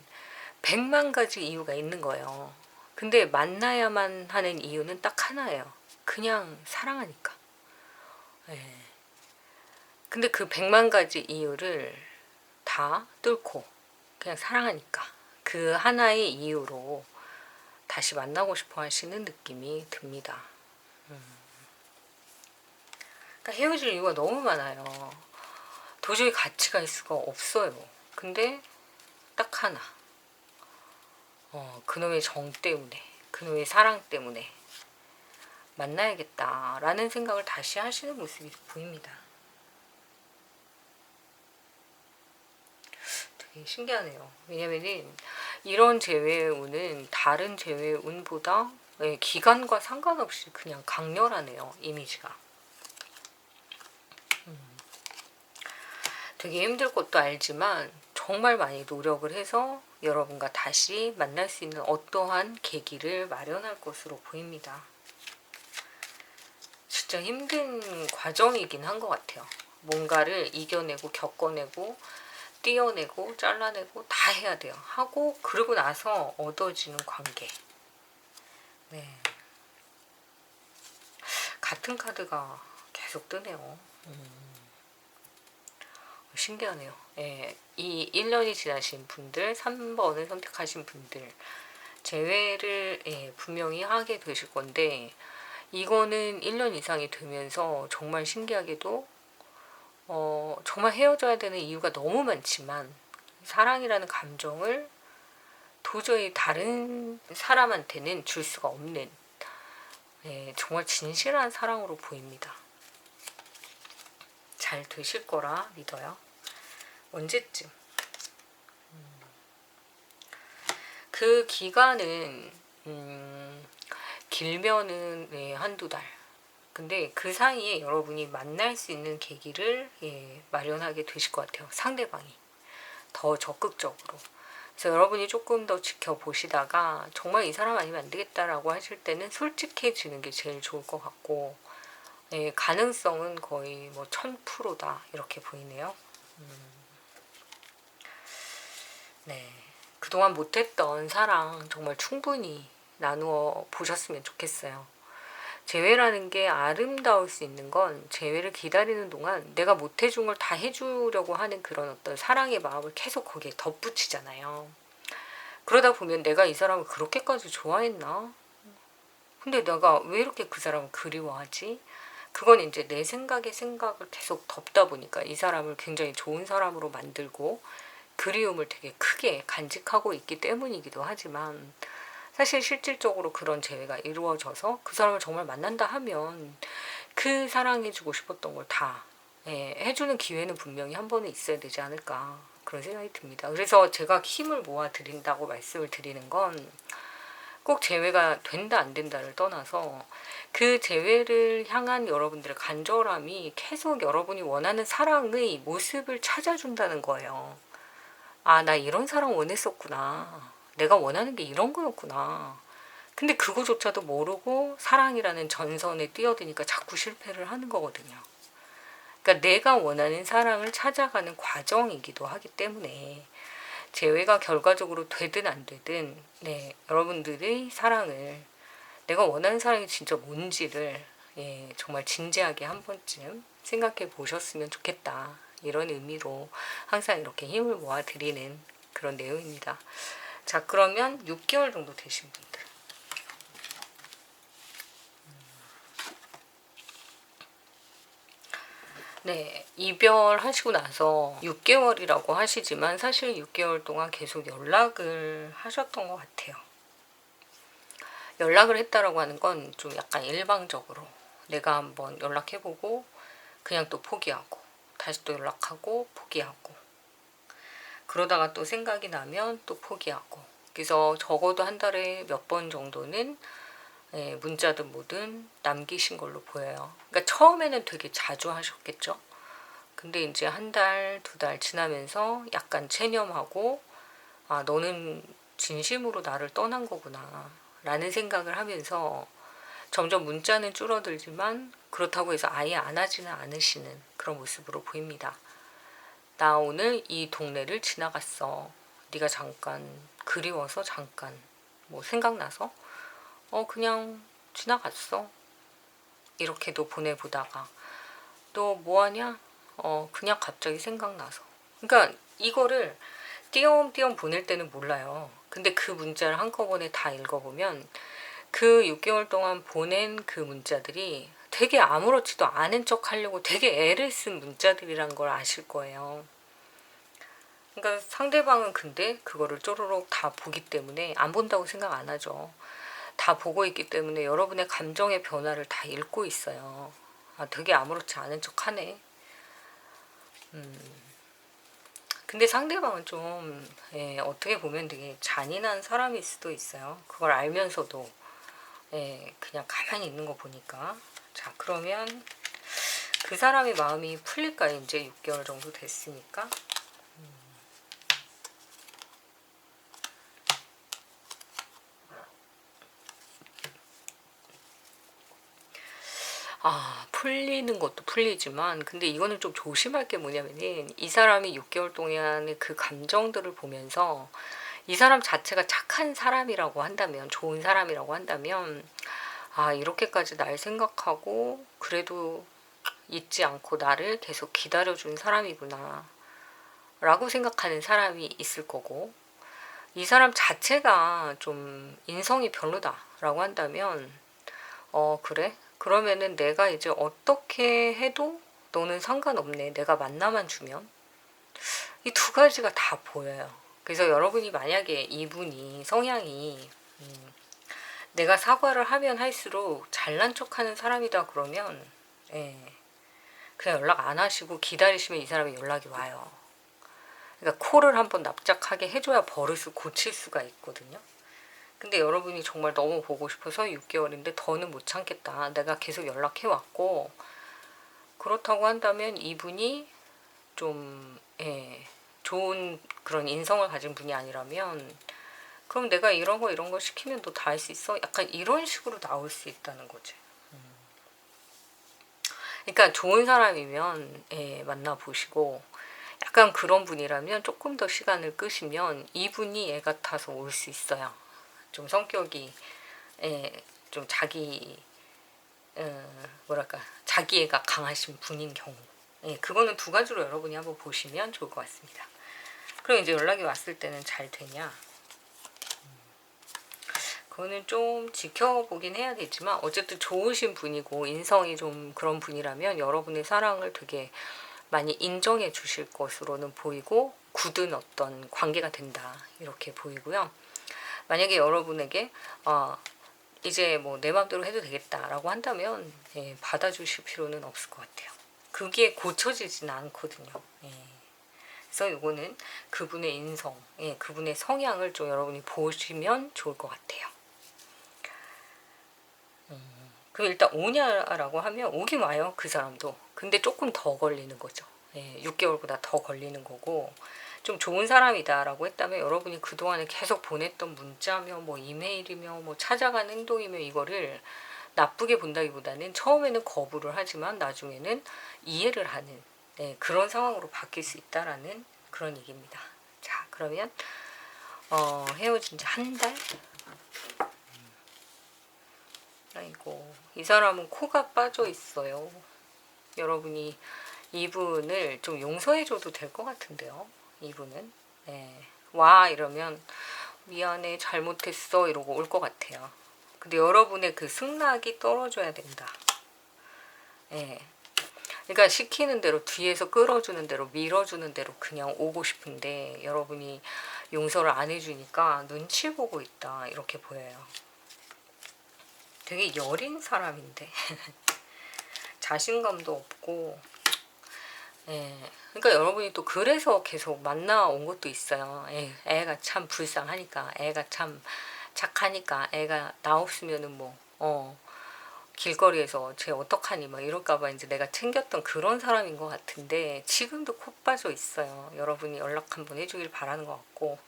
100만 가지 이유가 있는 거예요. 근데 만나야만 하는 이유는 딱 하나예요. 그냥 사랑하니까. 네. 근데 그 100만 가지 이유를 다 뚫고 그냥 사랑하니까 그 하나의 이유로 다시 만나고 싶어 하시는 느낌이 듭니다. 그러니까 헤어질 이유가 너무 많아요. 도저히 같이 갈 수가 없어요. 근데 딱 하나, 그놈의 정 때문에, 그놈의 사랑 때문에 만나야겠다라는 생각을 다시 하시는 모습이 보입니다. 되게 신기하네요. 왜냐면은 이런 재회의 운은 다른 재회의 운보다 기간과 상관없이 그냥 강렬하네요. 이미지가. 되게 힘들 것도 알지만 정말 많이 노력을 해서 여러분과 다시 만날 수 있는 어떠한 계기를 마련할 것으로 보입니다. 진짜 힘든 과정이긴 한 것 같아요. 뭔가를 이겨내고 겪어내고 띄어내고 잘라내고 다 해야 돼요. 하고 그러고 나서 얻어지는 관계. 네. 같은 카드가 계속 뜨네요. 신기하네요. 예, 이 1년이 지나신 분들, 3번을 선택하신 분들 재회를 분명히 하게 되실 건데 이거는 1년 이상이 되면서 정말 신기하게도 정말 헤어져야 되는 이유가 너무 많지만 사랑이라는 감정을 도저히 다른 사람한테는 줄 수가 없는 정말 진실한 사랑으로 보입니다. 잘 되실 거라 믿어요. 언제쯤? 그 기간은 길면은 한두 달. 근데 그 사이에 여러분이 만날 수 있는 계기를 마련하게 되실 것 같아요. 상대방이 더 적극적으로. 그래서 여러분이 조금 더 지켜보시다가 정말 이 사람 아니면 안 되겠다라고 하실 때는 솔직해지는 게 제일 좋을 것 같고 가능성은 거의 뭐 1000%다 이렇게 보이네요. 네, 그동안 못했던 사랑 정말 충분히 나누어 보셨으면 좋겠어요. 재회라는 게 아름다울 수 있는 건 재회를 기다리는 동안 내가 못해준 걸 다 해주려고 하는 그런 어떤 사랑의 마음을 계속 거기에 덧붙이잖아요. 그러다 보면 내가 이 사람을 그렇게까지 좋아했나? 근데 내가 왜 이렇게 그 사람을 그리워하지? 그건 이제 내 생각에 생각을 계속 덮다 보니까 이 사람을 굉장히 좋은 사람으로 만들고 그리움을 되게 크게 간직하고 있기 때문이기도 하지만 사실 실질적으로 그런 재회가 이루어져서 그 사람을 정말 만난다 하면 그 사랑해주고 싶었던 걸 다 해주는 기회는 분명히 한 번은 있어야 되지 않을까 그런 생각이 듭니다. 그래서 제가 힘을 모아 드린다고 말씀을 드리는 건 꼭 재회가 된다 안 된다를 떠나서 그 재회를 향한 여러분들의 간절함이 계속 여러분이 원하는 사랑의 모습을 찾아준다는 거예요. 아, 나 이런 사랑 원했었구나. 내가 원하는 게 이런 거였구나. 근데 그거조차도 모르고 사랑이라는 전선에 뛰어드니까 자꾸 실패를 하는 거거든요. 그러니까 내가 원하는 사랑을 찾아가는 과정이기도 하기 때문에 재회가 결과적으로 되든 안 되든 여러분들의 사랑을 내가 원하는 사랑이 진짜 뭔지를 정말 진지하게 한 번쯤 생각해 보셨으면 좋겠다. 이런 의미로 항상 이렇게 힘을 모아 드리는 그런 내용입니다. 자, 그러면 6개월 정도 되신 분들. 네, 이별하시고 나서 6개월이라고 하시지만 사실 6개월 동안 계속 연락을 하셨던 것 같아요. 연락을 했다라고 하는 건 좀 약간 일방적으로 내가 한번 연락해보고 그냥 또 포기하고 다시 또 연락하고 포기하고 그러다가 또 생각이 나면 또 포기하고 그래서 적어도 한 달에 몇 번 정도는 문자든 뭐든 남기신 걸로 보여요. 그러니까 처음에는 되게 자주 하셨겠죠. 근데 이제 한 달, 두 달 지나면서 약간 체념하고 아, 너는 진심으로 나를 떠난 거구나 라는 생각을 하면서 점점 문자는 줄어들지만 그렇다고 해서 아예 안 하지는 않으시는 그런 모습으로 보입니다. 나 오늘 이 동네를 지나갔어. 네가 잠깐 그리워서 잠깐 뭐 생각나서 그냥 지나갔어. 이렇게도 보내보다가 너 뭐하냐? 그냥 갑자기 생각나서. 그러니까 이거를 띄엄띄엄 보낼 때는 몰라요. 근데 그 문자를 한꺼번에 다 읽어보면 그 6개월 동안 보낸 그 문자들이 되게 아무렇지도 않은 척 하려고 되게 애를 쓴 문자들이란 걸 아실 거예요. 그러니까 상대방은 근데 그거를 쪼르륵 다 보기 때문에 안 본다고 생각 안 하죠. 다 보고 있기 때문에 여러분의 감정의 변화를 다 읽고 있어요. 아, 되게 아무렇지 않은 척 하네. 근데 상대방은 좀 어떻게 보면 되게 잔인한 사람일 수도 있어요. 그걸 알면서도 그냥 가만히 있는 거 보니까. 자, 그러면 그 사람의 마음이 풀릴까요? 이제 6개월 정도 됐으니까. 아, 풀리는 것도 풀리지만 근데 이거는 좀 조심할 게 뭐냐면은 이 사람이 6개월 동안의 그 감정들을 보면서 이 사람 자체가 착한 사람이라고 한다면, 좋은 사람이라고 한다면, 아, 이렇게까지 날 생각하고 그래도 잊지 않고 나를 계속 기다려준 사람이구나 라고 생각하는 사람이 있을 거고, 이 사람 자체가 좀 인성이 별로다 라고 한다면, 그래? 그러면은 내가 이제 어떻게 해도 너는 상관없네, 내가 만나만 주면. 이 두 가지가 다 보여요. 그래서 여러분이 만약에 이분이 성향이 내가 사과를 하면 할수록 잘난 척하는 사람이다 그러면 예, 그냥 연락 안 하시고 기다리시면 이 사람이 연락이 와요. 그러니까 코를 한번 납작하게 해줘야 버릇을 고칠 수가 있거든요. 근데 여러분이 정말 너무 보고 싶어서 6개월인데 더는 못 참겠다, 내가 계속 연락해왔고, 그렇다고 한다면 이분이 좀 좋은 그런 인성을 가진 분이 아니라면, 그럼 내가 이런 거 이런 거 시키면 너 다 할 수 있어? 약간 이런 식으로 나올 수 있다는 거지. 그러니까 좋은 사람이면 만나보시고, 약간 그런 분이라면 조금 더 시간을 끄시면 이분이 애 같아서 올 수 있어요. 좀 성격이 좀 자기 뭐랄까 자기애가 강하신 분인 경우, 그거는 두 가지로 여러분이 한번 보시면 좋을 것 같습니다. 그럼 이제 연락이 왔을 때는 잘 되냐? 그거는 좀 지켜보긴 해야겠지만 어쨌든 좋으신 분이고 인성이 좀 그런 분이라면 여러분의 사랑을 되게 많이 인정해 주실 것으로는 보이고, 굳은 어떤 관계가 된다 이렇게 보이고요. 만약에 여러분에게 이제 뭐 내 마음대로 해도 되겠다라고 한다면 받아주실 필요는 없을 것 같아요. 그게 고쳐지지는 않거든요. 그래서 이거는 그분의 인성, 그분의 성향을 좀 여러분이 보시면 좋을 것 같아요. 그럼 일단 오냐라고 하면 오긴 와요, 그 사람도. 근데 조금 더 걸리는 거죠. 6개월보다 더 걸리는 거고, 좀 좋은 사람이다라고 했다면 여러분이 그동안에 계속 보냈던 문자며 뭐 이메일이며 뭐 찾아가는 행동이며 이거를 나쁘게 본다기보다는 처음에는 거부를 하지만 나중에는 이해를 하는 그런 상황으로 바뀔 수 있다라는 그런 얘기입니다. 자, 그러면 헤어진 지 한 달? 아이고, 이 사람은 코가 빠져 있어요. 여러분이 이분을 좀 용서해줘도 될 것 같은데요. 이분은 와 이러면 미안해 잘못했어 이러고 올 것 같아요. 근데 여러분의 그 승낙이 떨어져야 된다. 그러니까 시키는 대로, 뒤에서 끌어주는 대로, 밀어주는 대로 그냥 오고 싶은데 여러분이 용서를 안 해주니까 눈치 보고 있다 이렇게 보여요. 되게 여린 사람인데 자신감도 없고, 그러니까 여러분이 또 그래서 계속 만나온 것도 있어요. 애가 참 불쌍하니까, 애가 참 착하니까, 애가 나 없으면은 뭐 길거리에서 쟤 어떡하니 막 이럴까봐 이제 내가 챙겼던 그런 사람인 것 같은데 지금도 코 빠져 있어요. 여러분이 연락 한번 해주길 바라는 것 같고,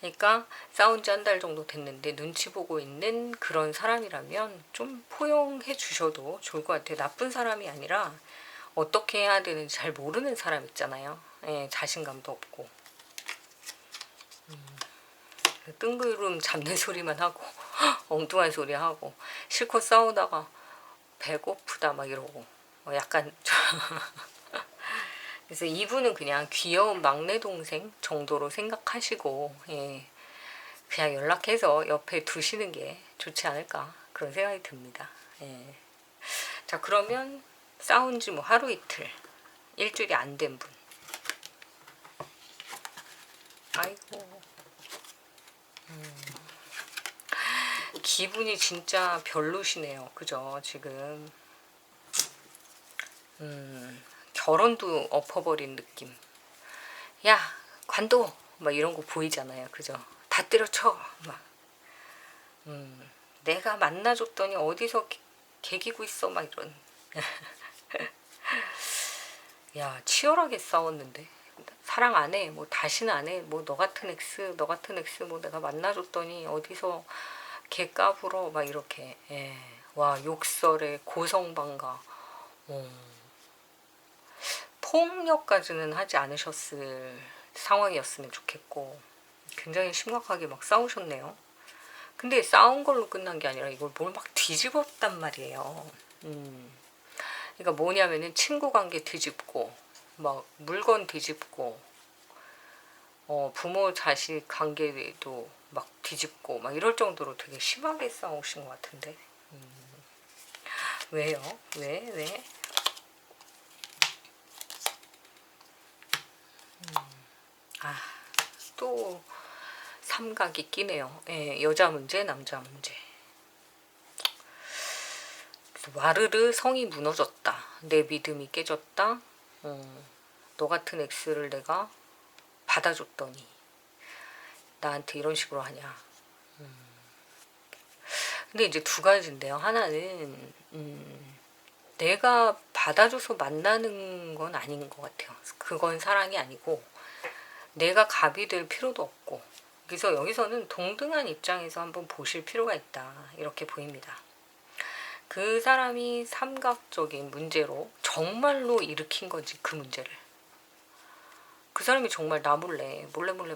그러니까 싸운 지 한 달 정도 됐는데 눈치 보고 있는 그런 사람이라면 좀 포용해 주셔도 좋을 것 같아요. 나쁜 사람이 아니라 어떻게 해야 되는지 잘 모르는 사람 있잖아요. 자신감도 없고 뜬구름 잡는 소리만 하고 엉뚱한 소리 하고 실컷 싸우다가 배고프다 막 이러고 약간 그래서 이분은 그냥 귀여운 막내 동생 정도로 생각하시고 그냥 연락해서 옆에 두시는 게 좋지 않을까 그런 생각이 듭니다. 자, 그러면 싸운 지 뭐 하루 이틀, 일주일이 안 된 분. 아이고. 기분이 진짜 별로시네요. 그죠? 지금. 결혼도 엎어버린 느낌. 야, 관둬! 막 이런 거 보이잖아요. 그죠? 다 때려쳐! 막. 내가 만나줬더니 어디서 개기고 있어? 막 이런. 야, 치열하게 싸웠는데. 사랑 안 해. 뭐 다시는 안 해. 뭐 너 같은 엑스, 너 같은 엑스 뭐 내가 만나줬더니 어디서 개 까불어. 막 이렇게. 예. 와, 욕설에 고성방가. 폭력까지는 하지 않으셨을 상황이었으면 좋겠고, 굉장히 심각하게 막 싸우셨네요. 근데 싸운 걸로 끝난 게 아니라 이걸 뭘 막 뒤집었단 말이에요. 그러니까 뭐냐면은 친구 관계 뒤집고, 막 물건 뒤집고, 부모 자식 관계도 막 뒤집고, 막 이럴 정도로 되게 심하게 싸우신 것 같은데. 왜요? 왜? 또 삼각이 끼네요. 예, 여자 문제, 남자 문제. 와르르 성이 무너졌다. 내 믿음이 깨졌다. 너 같은 엑스를 내가 받아줬더니 나한테 이런 식으로 하냐. 근데 이제 두 가지인데요. 하나는 내가 받아줘서 만나는 건 아닌 것 같아요. 그건 사랑이 아니고 내가 갑이 될 필요도 없고, 그래서 여기서는 동등한 입장에서 한번 보실 필요가 있다, 이렇게 보입니다. 그 사람이 삼각적인 문제로 정말로 일으킨 건지, 그 문제를 그 사람이 정말 나 몰래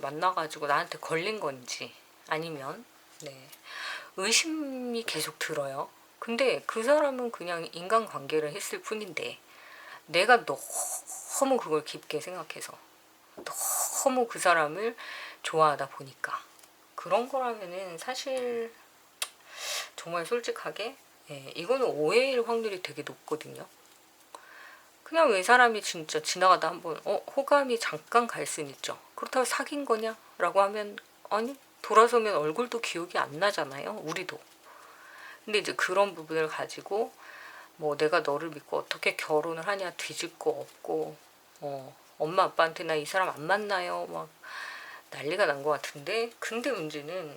만나가지고 나한테 걸린 건지, 아니면 의심이 계속 들어요. 근데 그 사람은 그냥 인간관계를 했을 뿐인데 내가 너무 그걸 깊게 생각해서 너무 그 사람을 좋아하다 보니까 그런 거라면은 사실 정말 솔직하게 이거는 오해일 확률이 되게 높거든요. 그냥 왜 사람이 진짜 지나가다 한번 호감이 잠깐 갈 수는 있죠. 그렇다고 사귄 거냐? 라고 하면 아니, 돌아서면 얼굴도 기억이 안 나잖아요. 우리도. 근데 이제 그런 부분을 가지고 뭐 내가 너를 믿고 어떻게 결혼을 하냐 뒤집고 없고 엄마 아빠한테 나 이 사람 안 만나요 막 난리가 난 것 같은데, 근데 문제는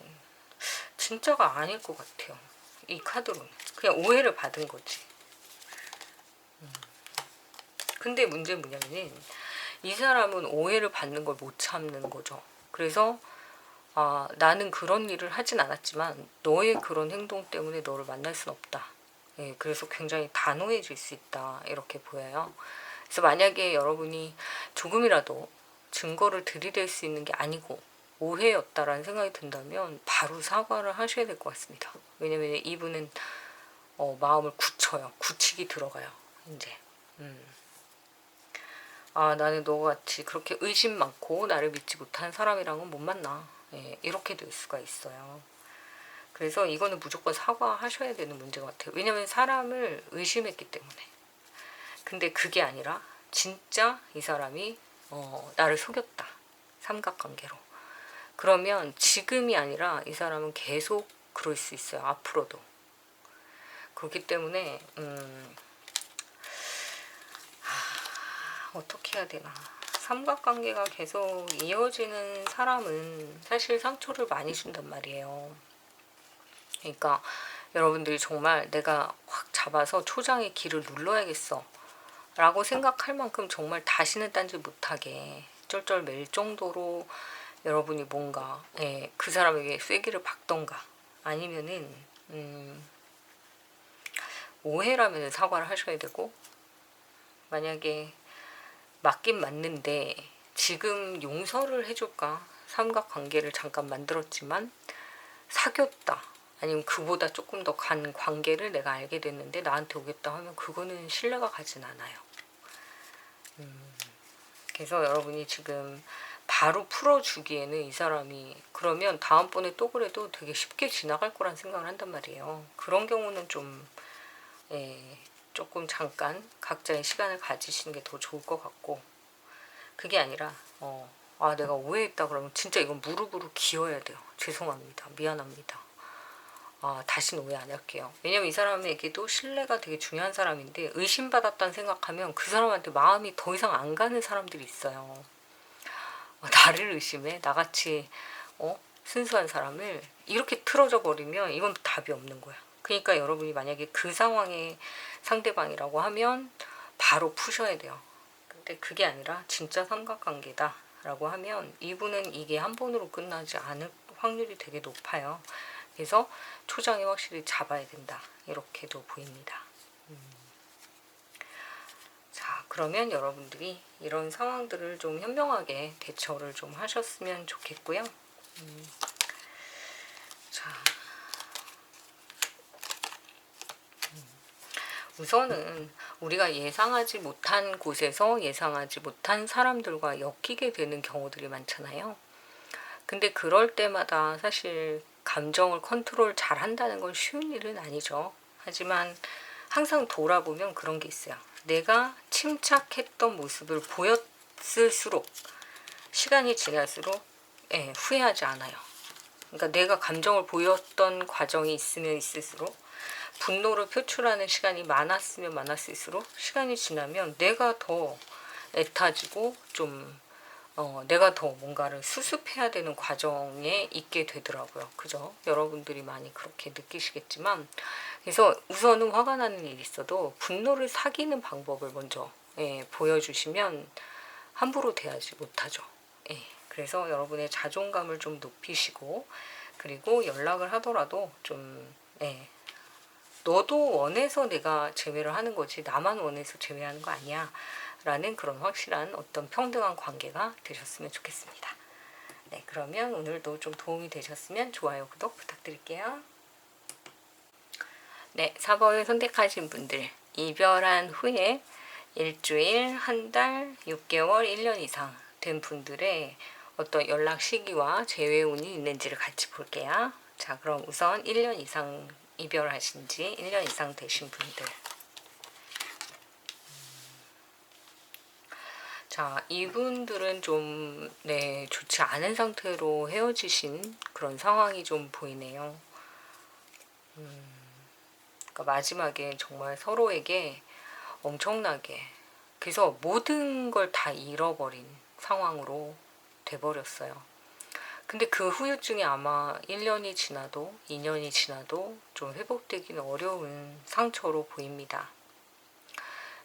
진짜가 아닐 것 같아요. 이 카드로는 그냥 오해를 받은 거지. 근데 문제는 뭐냐면은 이 사람은 오해를 받는 걸 못 참는 거죠. 그래서 나는 그런 일을 하진 않았지만 너의 그런 행동 때문에 너를 만날 순 없다. 예, 그래서 굉장히 단호해질 수 있다, 이렇게 보여요. 그래서 만약에 여러분이 조금이라도 증거를 들이댈 수 있는 게 아니고 오해였다라는 생각이 든다면 바로 사과를 하셔야 될 것 같습니다. 왜냐면 이분은 마음을 굳혀요. 굳히기 들어가요. 이제 나는 너같이 그렇게 의심 많고 나를 믿지 못한 사람이랑은 못 만나. 예, 이렇게 될 수가 있어요. 그래서 이거는 무조건 사과하셔야 되는 문제 같아요. 왜냐면 사람을 의심했기 때문에. 근데 그게 아니라 진짜 이 사람이 나를 속였다. 삼각관계로. 그러면 지금이 아니라 이 사람은 계속 그럴 수 있어요. 앞으로도. 그렇기 때문에 어떻게 해야 되나. 삼각관계가 계속 이어지는 사람은 사실 상처를 많이 준단 말이에요. 그러니까 여러분들이 정말 내가 확 잡아서 초장의 길을 눌러야겠어 라고 생각할 만큼 정말 다시는 딴짓 못하게 쩔쩔맬 정도로 여러분이 뭔가 그 사람에게 쐐기를 박던가, 아니면은 오해라면 사과를 하셔야 되고, 만약에 맞긴 맞는데 지금 용서를 해줄까, 삼각관계를 잠깐 만들었지만 사귀었다, 아니면 그보다 조금 더 간 관계를 내가 알게 됐는데 나한테 오겠다 하면 그거는 신뢰가 가진 않아요. 그래서 여러분이 지금 바로 풀어주기에는 이 사람이 그러면 다음번에 또 그래도 되게 쉽게 지나갈 거란 생각을 한단 말이에요. 그런 경우는 좀 조금 잠깐 각자의 시간을 가지시는 게 더 좋을 것 같고, 그게 아니라 아 내가 오해했다 그러면 진짜 이건 무릎으로 기어야 돼요. 죄송합니다. 미안합니다. 아 다시는 오해 안 할게요. 왜냐면 이 사람에게도 신뢰가 되게 중요한 사람인데 의심받았다는 생각하면 그 사람한테 마음이 더 이상 안 가는 사람들이 있어요. 나를 의심해? 나같이 순수한 사람을 이렇게 틀어져 버리면 이건 답이 없는 거야. 그러니까 여러분이 만약에 그 상황의 상대방이라고 하면 바로 푸셔야 돼요. 근데 그게 아니라 진짜 삼각관계다 라고 하면 이분은 이게 한 번으로 끝나지 않을 확률이 되게 높아요. 그래서 초장에 확실히 잡아야 된다, 이렇게도 보입니다. 자, 그러면 여러분들이 이런 상황들을 좀 현명하게 대처를 좀 하셨으면 좋겠고요. 자, 우선은 우리가 예상하지 못한 곳에서 예상하지 못한 사람들과 엮이게 되는 경우들이 많잖아요. 근데 그럴 때마다 사실 감정을 컨트롤 잘 한다는 건 쉬운 일은 아니죠. 하지만 항상 돌아보면 그런 게 있어요. 내가 침착했던 모습을 보였을수록 시간이 지날수록 후회하지 않아요. 그러니까 내가 감정을 보였던 과정이 있으면 있을수록, 분노를 표출하는 시간이 많았으면 많았을수록 시간이 지나면 내가 더 애타지고 좀 내가 더 뭔가를 수습해야 되는 과정에 있게 되더라고요. 그죠? 여러분들이 많이 그렇게 느끼시겠지만, 그래서 우선은 화가 나는 일이 있어도 분노를 사귀는 방법을 먼저 보여주시면 함부로 대하지 못하죠. 그래서 여러분의 자존감을 좀 높이시고, 그리고 연락을 하더라도 좀 너도 원해서 내가 제외를 하는 거지 나만 원해서 제외하는 거 아니야 라는 그런 확실한 어떤 평등한 관계가 되셨으면 좋겠습니다. 네, 그러면 오늘도 좀 도움이 되셨으면 좋아요, 구독 부탁드릴게요. 네, 4번을 선택하신 분들, 이별한 후에 일주일, 한 달, 6개월, 1년 이상 된 분들의 어떤 연락 시기와 재회운이 있는지를 같이 볼게요. 자, 그럼 우선 1년 이상 이별하신 지 1년 이상 되신 분들. 자, 이분들은 좀 좋지 않은 상태로 헤어지신 그런 상황이 좀 보이네요. 그러니까 마지막에 정말 서로에게 엄청나게, 그래서 모든 걸 다 잃어버린 상황으로 돼버렸어요. 근데 그 후유증이 아마 1년이 지나도 2년이 지나도 좀 회복되기는 어려운 상처로 보입니다.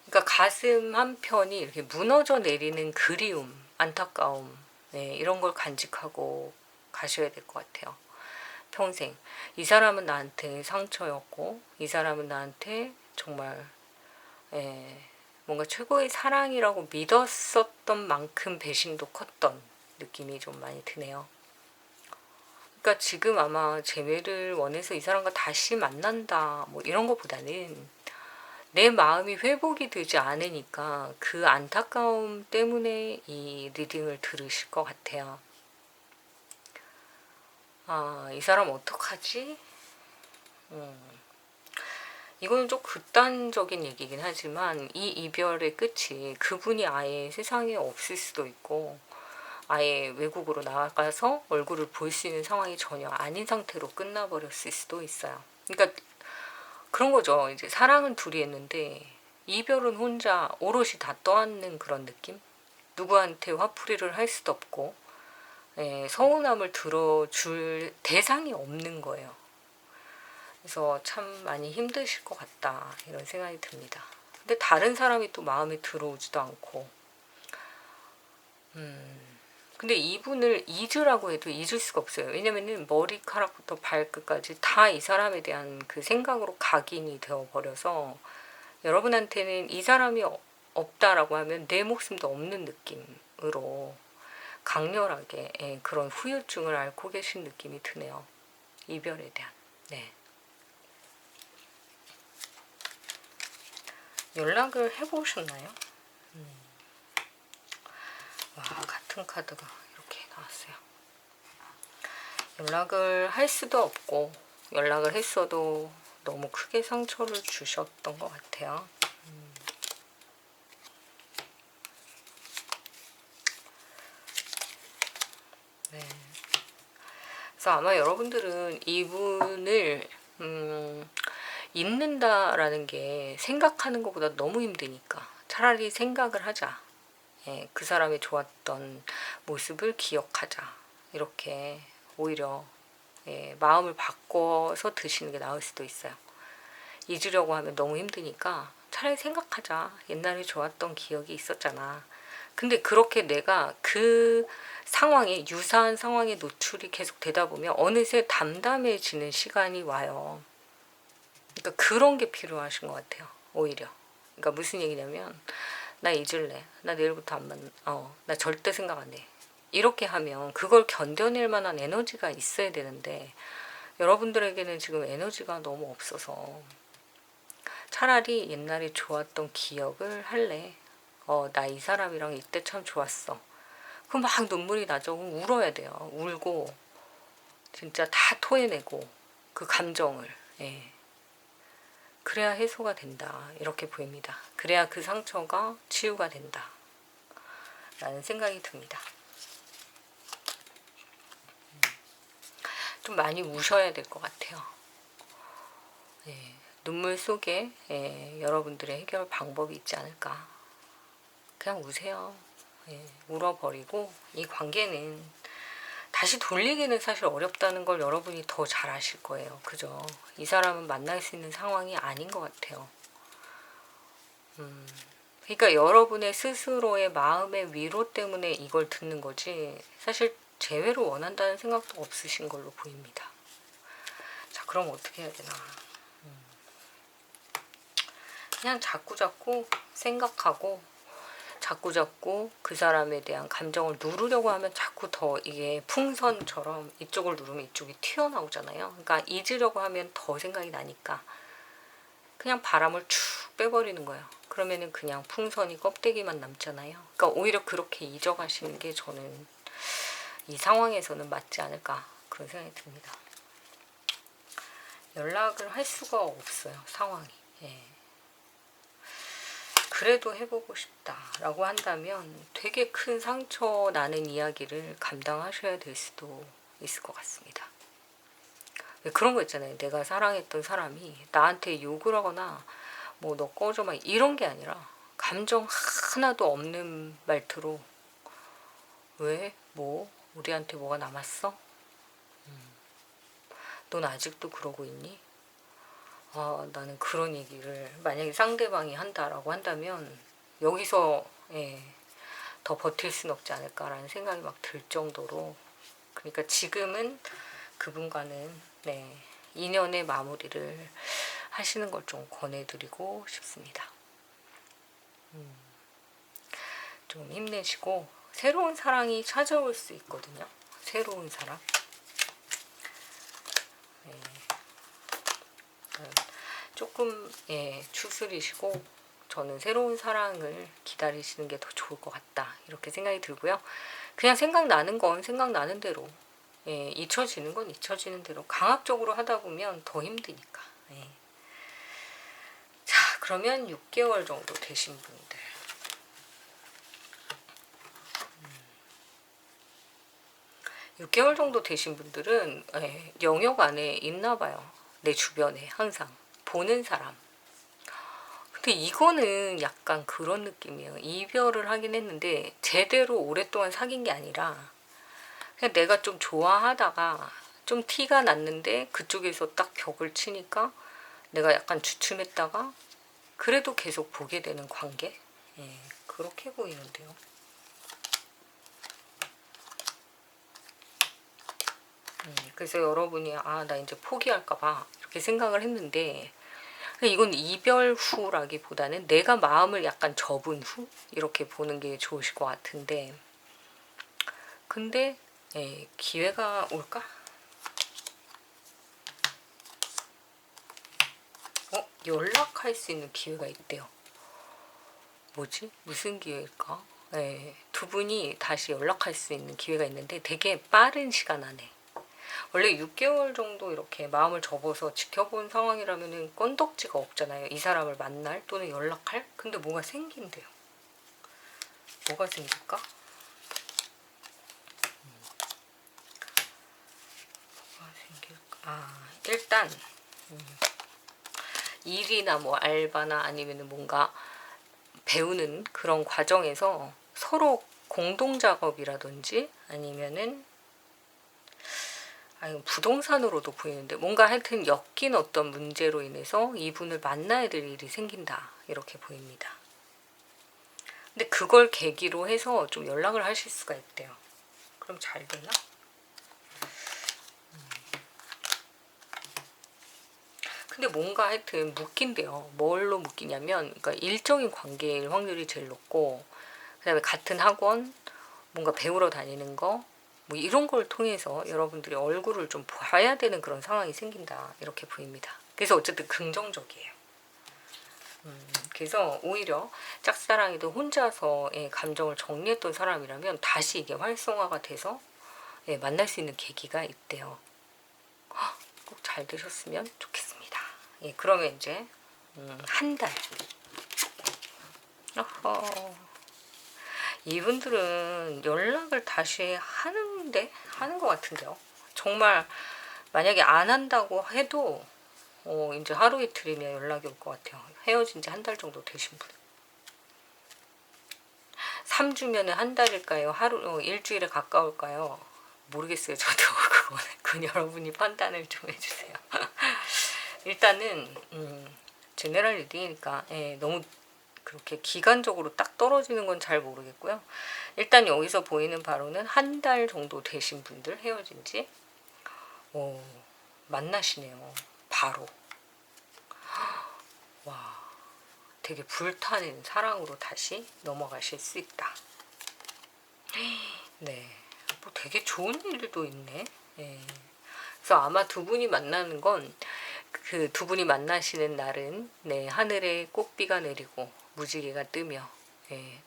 그러니까 가슴 한편이 이렇게 무너져 내리는 그리움, 안타까움, 이런 걸 간직하고 가셔야 될 것 같아요. 평생. 이 사람은 나한테 상처였고, 이 사람은 나한테 정말 뭔가 최고의 사랑이라고 믿었었던 만큼 배신도 컸던 느낌이 좀 많이 드네요. 그러니까 지금 아마 재회를 원해서 이 사람과 다시 만난다 뭐 이런 것보다는 내 마음이 회복이 되지 않으니까 그 안타까움 때문에 이 리딩을 들으실 것 같아요. 아, 이 사람 어떡하지? 이거는 좀 극단적인 얘기긴 하지만 이 이별의 끝이 그분이 아예 세상에 없을 수도 있고, 아예 외국으로 나가서 얼굴을 볼 수 있는 상황이 전혀 아닌 상태로 끝나버렸을 수도 있어요. 그러니까 그런 거죠. 이제 사랑은 둘이 했는데 이별은 혼자 오롯이 다 떠안는 그런 느낌? 누구한테 화풀이를 할 수도 없고, 서운함을 들어줄 대상이 없는 거예요. 그래서 참 많이 힘드실 것 같다, 이런 생각이 듭니다. 근데 다른 사람이 또 마음에 들어오지도 않고, 근데 이분을 잊으라고 해도 잊을 수가 없어요. 왜냐면은 머리카락부터 발끝까지 다 이 사람에 대한 그 생각으로 각인이 되어버려서 여러분한테는 이 사람이 없다라고 하면 내 목숨도 없는 느낌으로 강렬하게 그런 후유증을 앓고 계신 느낌이 드네요. 이별에 대한. 네. 연락을 해보셨나요? 와, 같은 카드가 이렇게 나왔어요. 연락을 할 수도 없고, 연락을 했어도 너무 크게 상처를 주셨던 것 같아요. 네. 그래서 아마 여러분들은 이분을 잊는다라는 게 생각하는 것보다 너무 힘드니까 차라리 생각을 하자. 예, 그 사람의 좋았던 모습을 기억하자. 이렇게 오히려 예, 마음을 바꿔서 드시는 게 나을 수도 있어요. 잊으려고 하면 너무 힘드니까 차라리 생각하자. 옛날에 좋았던 기억이 있었잖아. 근데 그렇게 내가 그 상황에, 유사한 상황에 노출이 계속 되다 보면 어느새 담담해지는 시간이 와요. 그러니까 그런 게 필요하신 것 같아요. 오히려. 그러니까 무슨 얘기냐면 나 잊을래. 나 내일부터 안 만나. 나 절대 생각 안 해. 이렇게 하면 그걸 견뎌낼 만한 에너지가 있어야 되는데 여러분들에게는 지금 에너지가 너무 없어서 차라리 옛날에 좋았던 기억을 할래. 나 이 사람이랑 이때 참 좋았어. 그럼 막 눈물이 나죠. 울어야 돼요. 울고 진짜 다 토해내고 그 감정을. 예. 그래야 해소가 된다. 이렇게 보입니다. 그래야 그 상처가 치유가 된다. 라는 생각이 듭니다. 좀 많이 우셔야 될 것 같아요. 예. 눈물 속에 여러분들의 해결 방법이 있지 않을까. 그냥 우세요. 예. 울어버리고 이 관계는 다시 돌리기는 사실 어렵다는 걸 여러분이 더 잘 아실 거예요. 그죠? 이 사람은 만날 수 있는 상황이 아닌 것 같아요. 그러니까 여러분의 스스로의 마음의 위로 때문에 이걸 듣는 거지 사실 재회를 원한다는 생각도 없으신 걸로 보입니다. 자, 그럼 어떻게 해야 되나. 그냥 자꾸자꾸 생각하고 자꾸자꾸 그 사람에 대한 감정을 누르려고 하면 자꾸 더 이게 풍선처럼 이쪽을 누르면 이쪽이 튀어나오잖아요. 그러니까 잊으려고 하면 더 생각이 나니까 그냥 바람을 쭉 빼버리는 거예요. 그러면은 그냥 풍선이 껍데기만 남잖아요. 그러니까 오히려 그렇게 잊어가시는 게 저는 이 상황에서는 맞지 않을까 그런 생각이 듭니다. 연락을 할 수가 없어요. 상황이. 예. 그래도 해보고 싶다라고 한다면 되게 큰 상처 나는 이야기를 감당하셔야 될 수도 있을 것 같습니다. 그런 거 있잖아요. 내가 사랑했던 사람이 나한테 욕을 하거나 뭐 너 꺼져 막 이런 게 아니라 감정 하나도 없는 말투로 왜? 뭐? 우리한테 뭐가 남았어? 넌 아직도 그러고 있니? 나는 그런 얘기를 만약에 상대방이 한다라고 한다면 여기서 더 버틸 수는 없지 않을까라는 생각이 막 들 정도로 그러니까 지금은 그분과는 인연의 마무리를 하시는 걸 좀 권해드리고 싶습니다. 좀 힘내시고 새로운 사랑이 찾아올 수 있거든요. 새로운 사랑. 조금 추스리시고 저는 새로운 사랑을 기다리시는 게 더 좋을 것 같다 이렇게 생각이 들고요. 그냥 생각나는 건 생각나는 대로 잊혀지는 건 잊혀지는 대로 강압적으로 하다 보면 더 힘드니까. 자, 그러면 6개월 정도 되신 분들 6개월 정도 되신 분들은 영역 안에 있나 봐요. 내 주변에 항상 보는 사람. 근데 이거는 약간 그런 느낌이에요. 이별을 하긴 했는데 제대로 오랫동안 사귄 게 아니라 그냥 내가 좀 좋아하다가 좀 티가 났는데 그쪽에서 딱 벽을 치니까 내가 약간 주춤했다가 그래도 계속 보게 되는 관계? 그렇게 보이는데요. 그래서 여러분이 나 이제 포기할까봐 이렇게 생각을 했는데 이건 이별 후라기보다는 내가 마음을 약간 접은 후 이렇게 보는 게 좋으실 것 같은데 근데 기회가 올까? 연락할 수 있는 기회가 있대요. 뭐지? 무슨 기회일까? 두 분이 다시 연락할 수 있는 기회가 있는데 되게 빠른 시간 안에 원래 6개월 정도 이렇게 마음을 접어서 지켜본 상황이라면은 건덕지가 없잖아요. 이 사람을 만날 또는 연락할? 근데 뭐가 생긴대요. 뭐가 생길까? 뭐가 생길까? 일단 일이나 뭐 알바나 아니면은 뭔가 배우는 그런 과정에서 서로 공동 작업이라든지 아니면은 부동산으로도 보이는데 뭔가 하여튼 엮인 어떤 문제로 인해서 이분을 만나야 될 일이 생긴다 이렇게 보입니다. 근데 그걸 계기로 해서 좀 연락을 하실 수가 있대요. 그럼 잘 되나? 근데 뭔가 하여튼 묶인대요. 뭘로 묶이냐면 그러니까 일적인 관계일 확률이 제일 높고 그다음에 같은 학원 뭔가 배우러 다니는 거 뭐 이런 걸 통해서 여러분들이 얼굴을 좀 봐야 되는 그런 상황이 생긴다 이렇게 보입니다. 그래서 어쨌든 긍정적이에요. 그래서 오히려 짝사랑이든 혼자서 감정을 정리했던 사람이라면 다시 이게 활성화가 돼서 만날 수 있는 계기가 있대요. 꼭 잘 되셨으면 좋겠습니다. 그러면 이제 한 달. 이분들은 연락을 다시 하는 것 같은데요. 정말 만약에 안 한다고 해도 이제 하루 이틀이면 연락이 올 것 같아요. 헤어진 지 한 달 정도 되신 분. 3주면은 한 달일까요? 일주일에 가까울까요? 모르겠어요. 저도 그건 여러분이 판단을 좀 해주세요. 일단은 제네럴 리딩이니까 너무 그렇게 기간적으로 딱 떨어지는 건 잘 모르겠고요. 일단 여기서 보이는 바로는 한 달 정도 되신 분들 헤어진 지 만나시네요. 바로. 와, 되게 불타는 사랑으로 다시 넘어가실 수 있다. 네, 뭐 되게 좋은 일도 있네. 그래서 아마 두 분이 만나는 건 그 두 분이 만나시는 날은 하늘에 꽃비가 내리고 무지개가 뜨며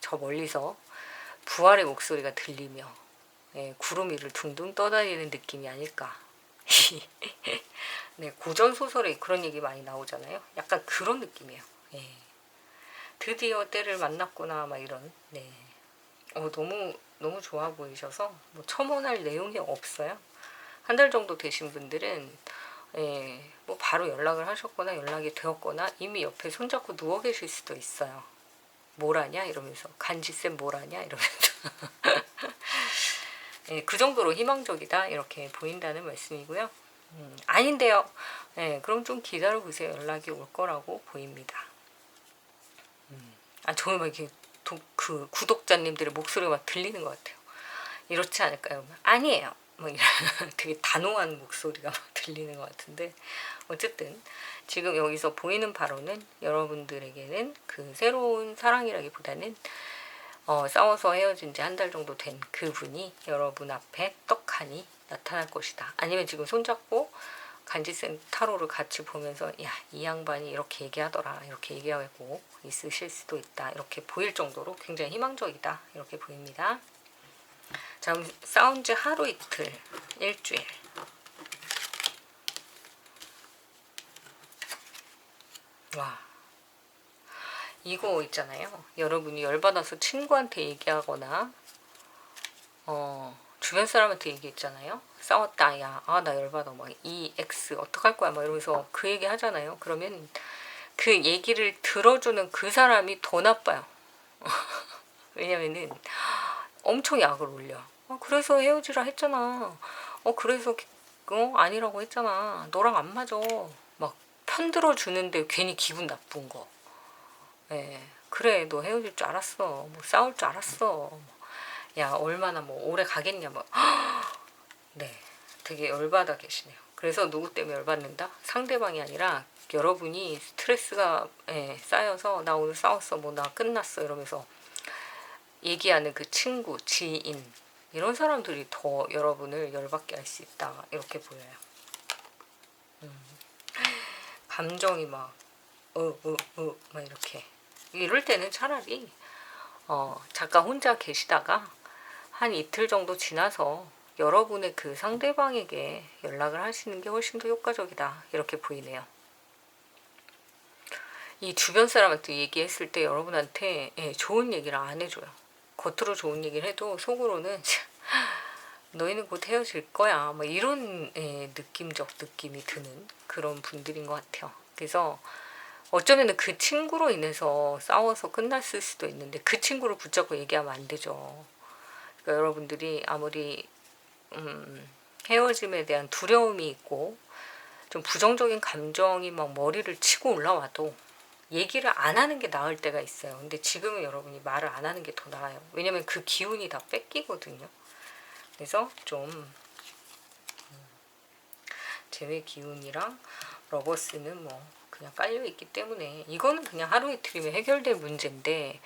저 멀리서 부활의 목소리가 들리며 구름 위를 둥둥 떠다니는 느낌이 아닐까. 네, 고전 소설에 그런 얘기 많이 나오잖아요. 약간 그런 느낌이에요. 드디어 때를 만났구나 막 이런. 너무 좋아 보이셔서 뭐 첨언할 내용이 없어요. 한 달 정도 되신 분들은 뭐 바로 연락을 하셨거나 연락이 되었거나 이미 옆에 손잡고 누워 계실 수도 있어요. 뭘 하냐 이러면서 간지쌤 뭘 하냐 이러면서 그 정도로 희망적이다 이렇게 보인다는 말씀이고요. 아닌데요. 그럼 좀 기다려 보세요. 연락이 올 거라고 보입니다. 저는 막 이렇게 그 구독자님들의 목소리가 막 들리는 것 같아요. 이렇지 않을까요? 아니에요. 뭐 되게 단호한 목소리가 막 들리는 것 같은데 어쨌든 지금 여기서 보이는 바로는 여러분들에게는 그 새로운 사랑이라기보다는 싸워서 헤어진 지 한 달 정도 된 그분이 여러분 앞에 떡하니 나타날 것이다. 아니면 지금 손잡고 간지센 타로를 같이 보면서 야, 이 양반이 이렇게 얘기하더라 이렇게 얘기하고 있으실 수도 있다 이렇게 보일 정도로 굉장히 희망적이다 이렇게 보입니다. 자, 싸운 지 하루 이틀 일주일. 와, 이거 있잖아요. 여러분이 열받아서 친구한테 얘기하거나 주변 사람한테 얘기했잖아요. 싸웠다. 야, 나 열받아. 막 이 X 어떡할 거야. 막 이러면서 그 얘기 하잖아요. 그러면 그 얘기를 들어주는 그 사람이 더 나빠요. 왜냐면은 엄청 약을 올려. 그래서 헤어지라 했잖아. 그래서 아니라고 했잖아. 너랑 안 맞아. 막 편들어 주는데 괜히 기분 나쁜 거. 그래, 너 헤어질 줄 알았어. 뭐 싸울 줄 알았어. 야, 얼마나 뭐 오래 가겠냐. 뭐. 네, 되게 열받아 계시네요. 그래서 누구 때문에 열받는다? 상대방이 아니라 여러분이 스트레스가 쌓여서 나 오늘 싸웠어. 뭐 나 끝났어. 이러면서 얘기하는 그 친구, 지인 이런 사람들이 더 여러분을 열받게 할 수 있다 이렇게 보여요. 감정이 막 이렇게 이럴 때는 차라리 잠깐 혼자 계시다가 한 이틀 정도 지나서 여러분의 그 상대방에게 연락을 하시는 게 훨씬 더 효과적이다. 이렇게 보이네요. 이 주변 사람한테 얘기했을 때 여러분한테 좋은 얘기를 안 해줘요. 겉으로 좋은 얘기를 해도 속으로는 너희는 곧 헤어질 거야. 뭐 이런 느낌적 느낌이 드는 그런 분들인 것 같아요. 그래서 어쩌면 그 친구로 인해서 싸워서 끝났을 수도 있는데 그 친구를 붙잡고 얘기하면 안 되죠. 그러니까 여러분들이 아무리 헤어짐에 대한 두려움이 있고 좀 부정적인 감정이 막 머리를 치고 올라와도 얘기를 안 하는 게 나을 때가 있어요. 근데 지금은 여러분이 말을 안 하는 게 더 나아요. 왜냐면 그 기운이 다 뺏기거든요. 그래서 좀 재회 기운이랑 러버스는 뭐 그냥 깔려있기 때문에 이거는 그냥 하루 이틀이면 해결될 문제인데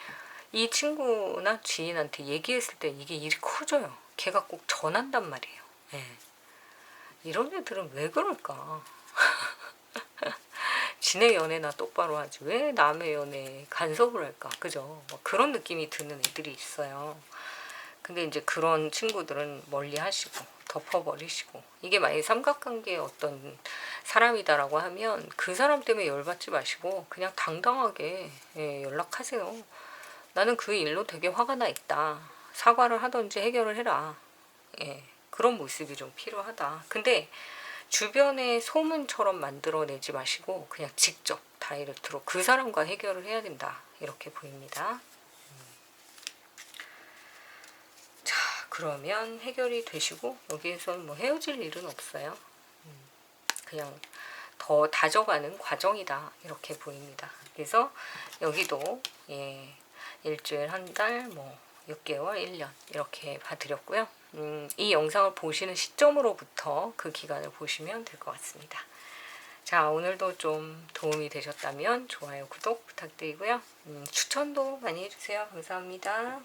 이 친구나 지인한테 얘기했을 때 이게 일이 커져요. 걔가 꼭 전한단 말이에요. 이런 애들은 왜 그럴까? 지네 연애나 똑바로 하지 왜 남의 연애에 간섭을 할까? 그죠? 뭐 그런 느낌이 드는 애들이 있어요. 근데 이제 그런 친구들은 멀리 하시고 덮어버리시고, 이게 만약에 삼각관계의 어떤 사람이다라고 하면 그 사람 때문에 열받지 마시고 그냥 당당하게 연락하세요. 나는 그 일로 되게 화가 나 있다. 사과를 하든지 해결을 해라. 그런 모습이 좀 필요하다. 근데 주변에 소문처럼 만들어내지 마시고 그냥 직접 다이렉트로 그 사람과 해결을 해야 된다. 이렇게 보입니다. 자, 그러면 해결이 되시고 여기에서는 뭐 헤어질 일은 없어요. 그냥 더 다져가는 과정이다. 이렇게 보입니다. 그래서 여기도 일주일, 한 달, 뭐 6개월, 1년 이렇게 봐드렸고요. 이 영상을 보시는 시점으로부터 그 기간을 보시면 될 것 같습니다. 자, 오늘도 좀 도움이 되셨다면 좋아요, 구독 부탁드리고요. 추천도 많이 해주세요. 감사합니다.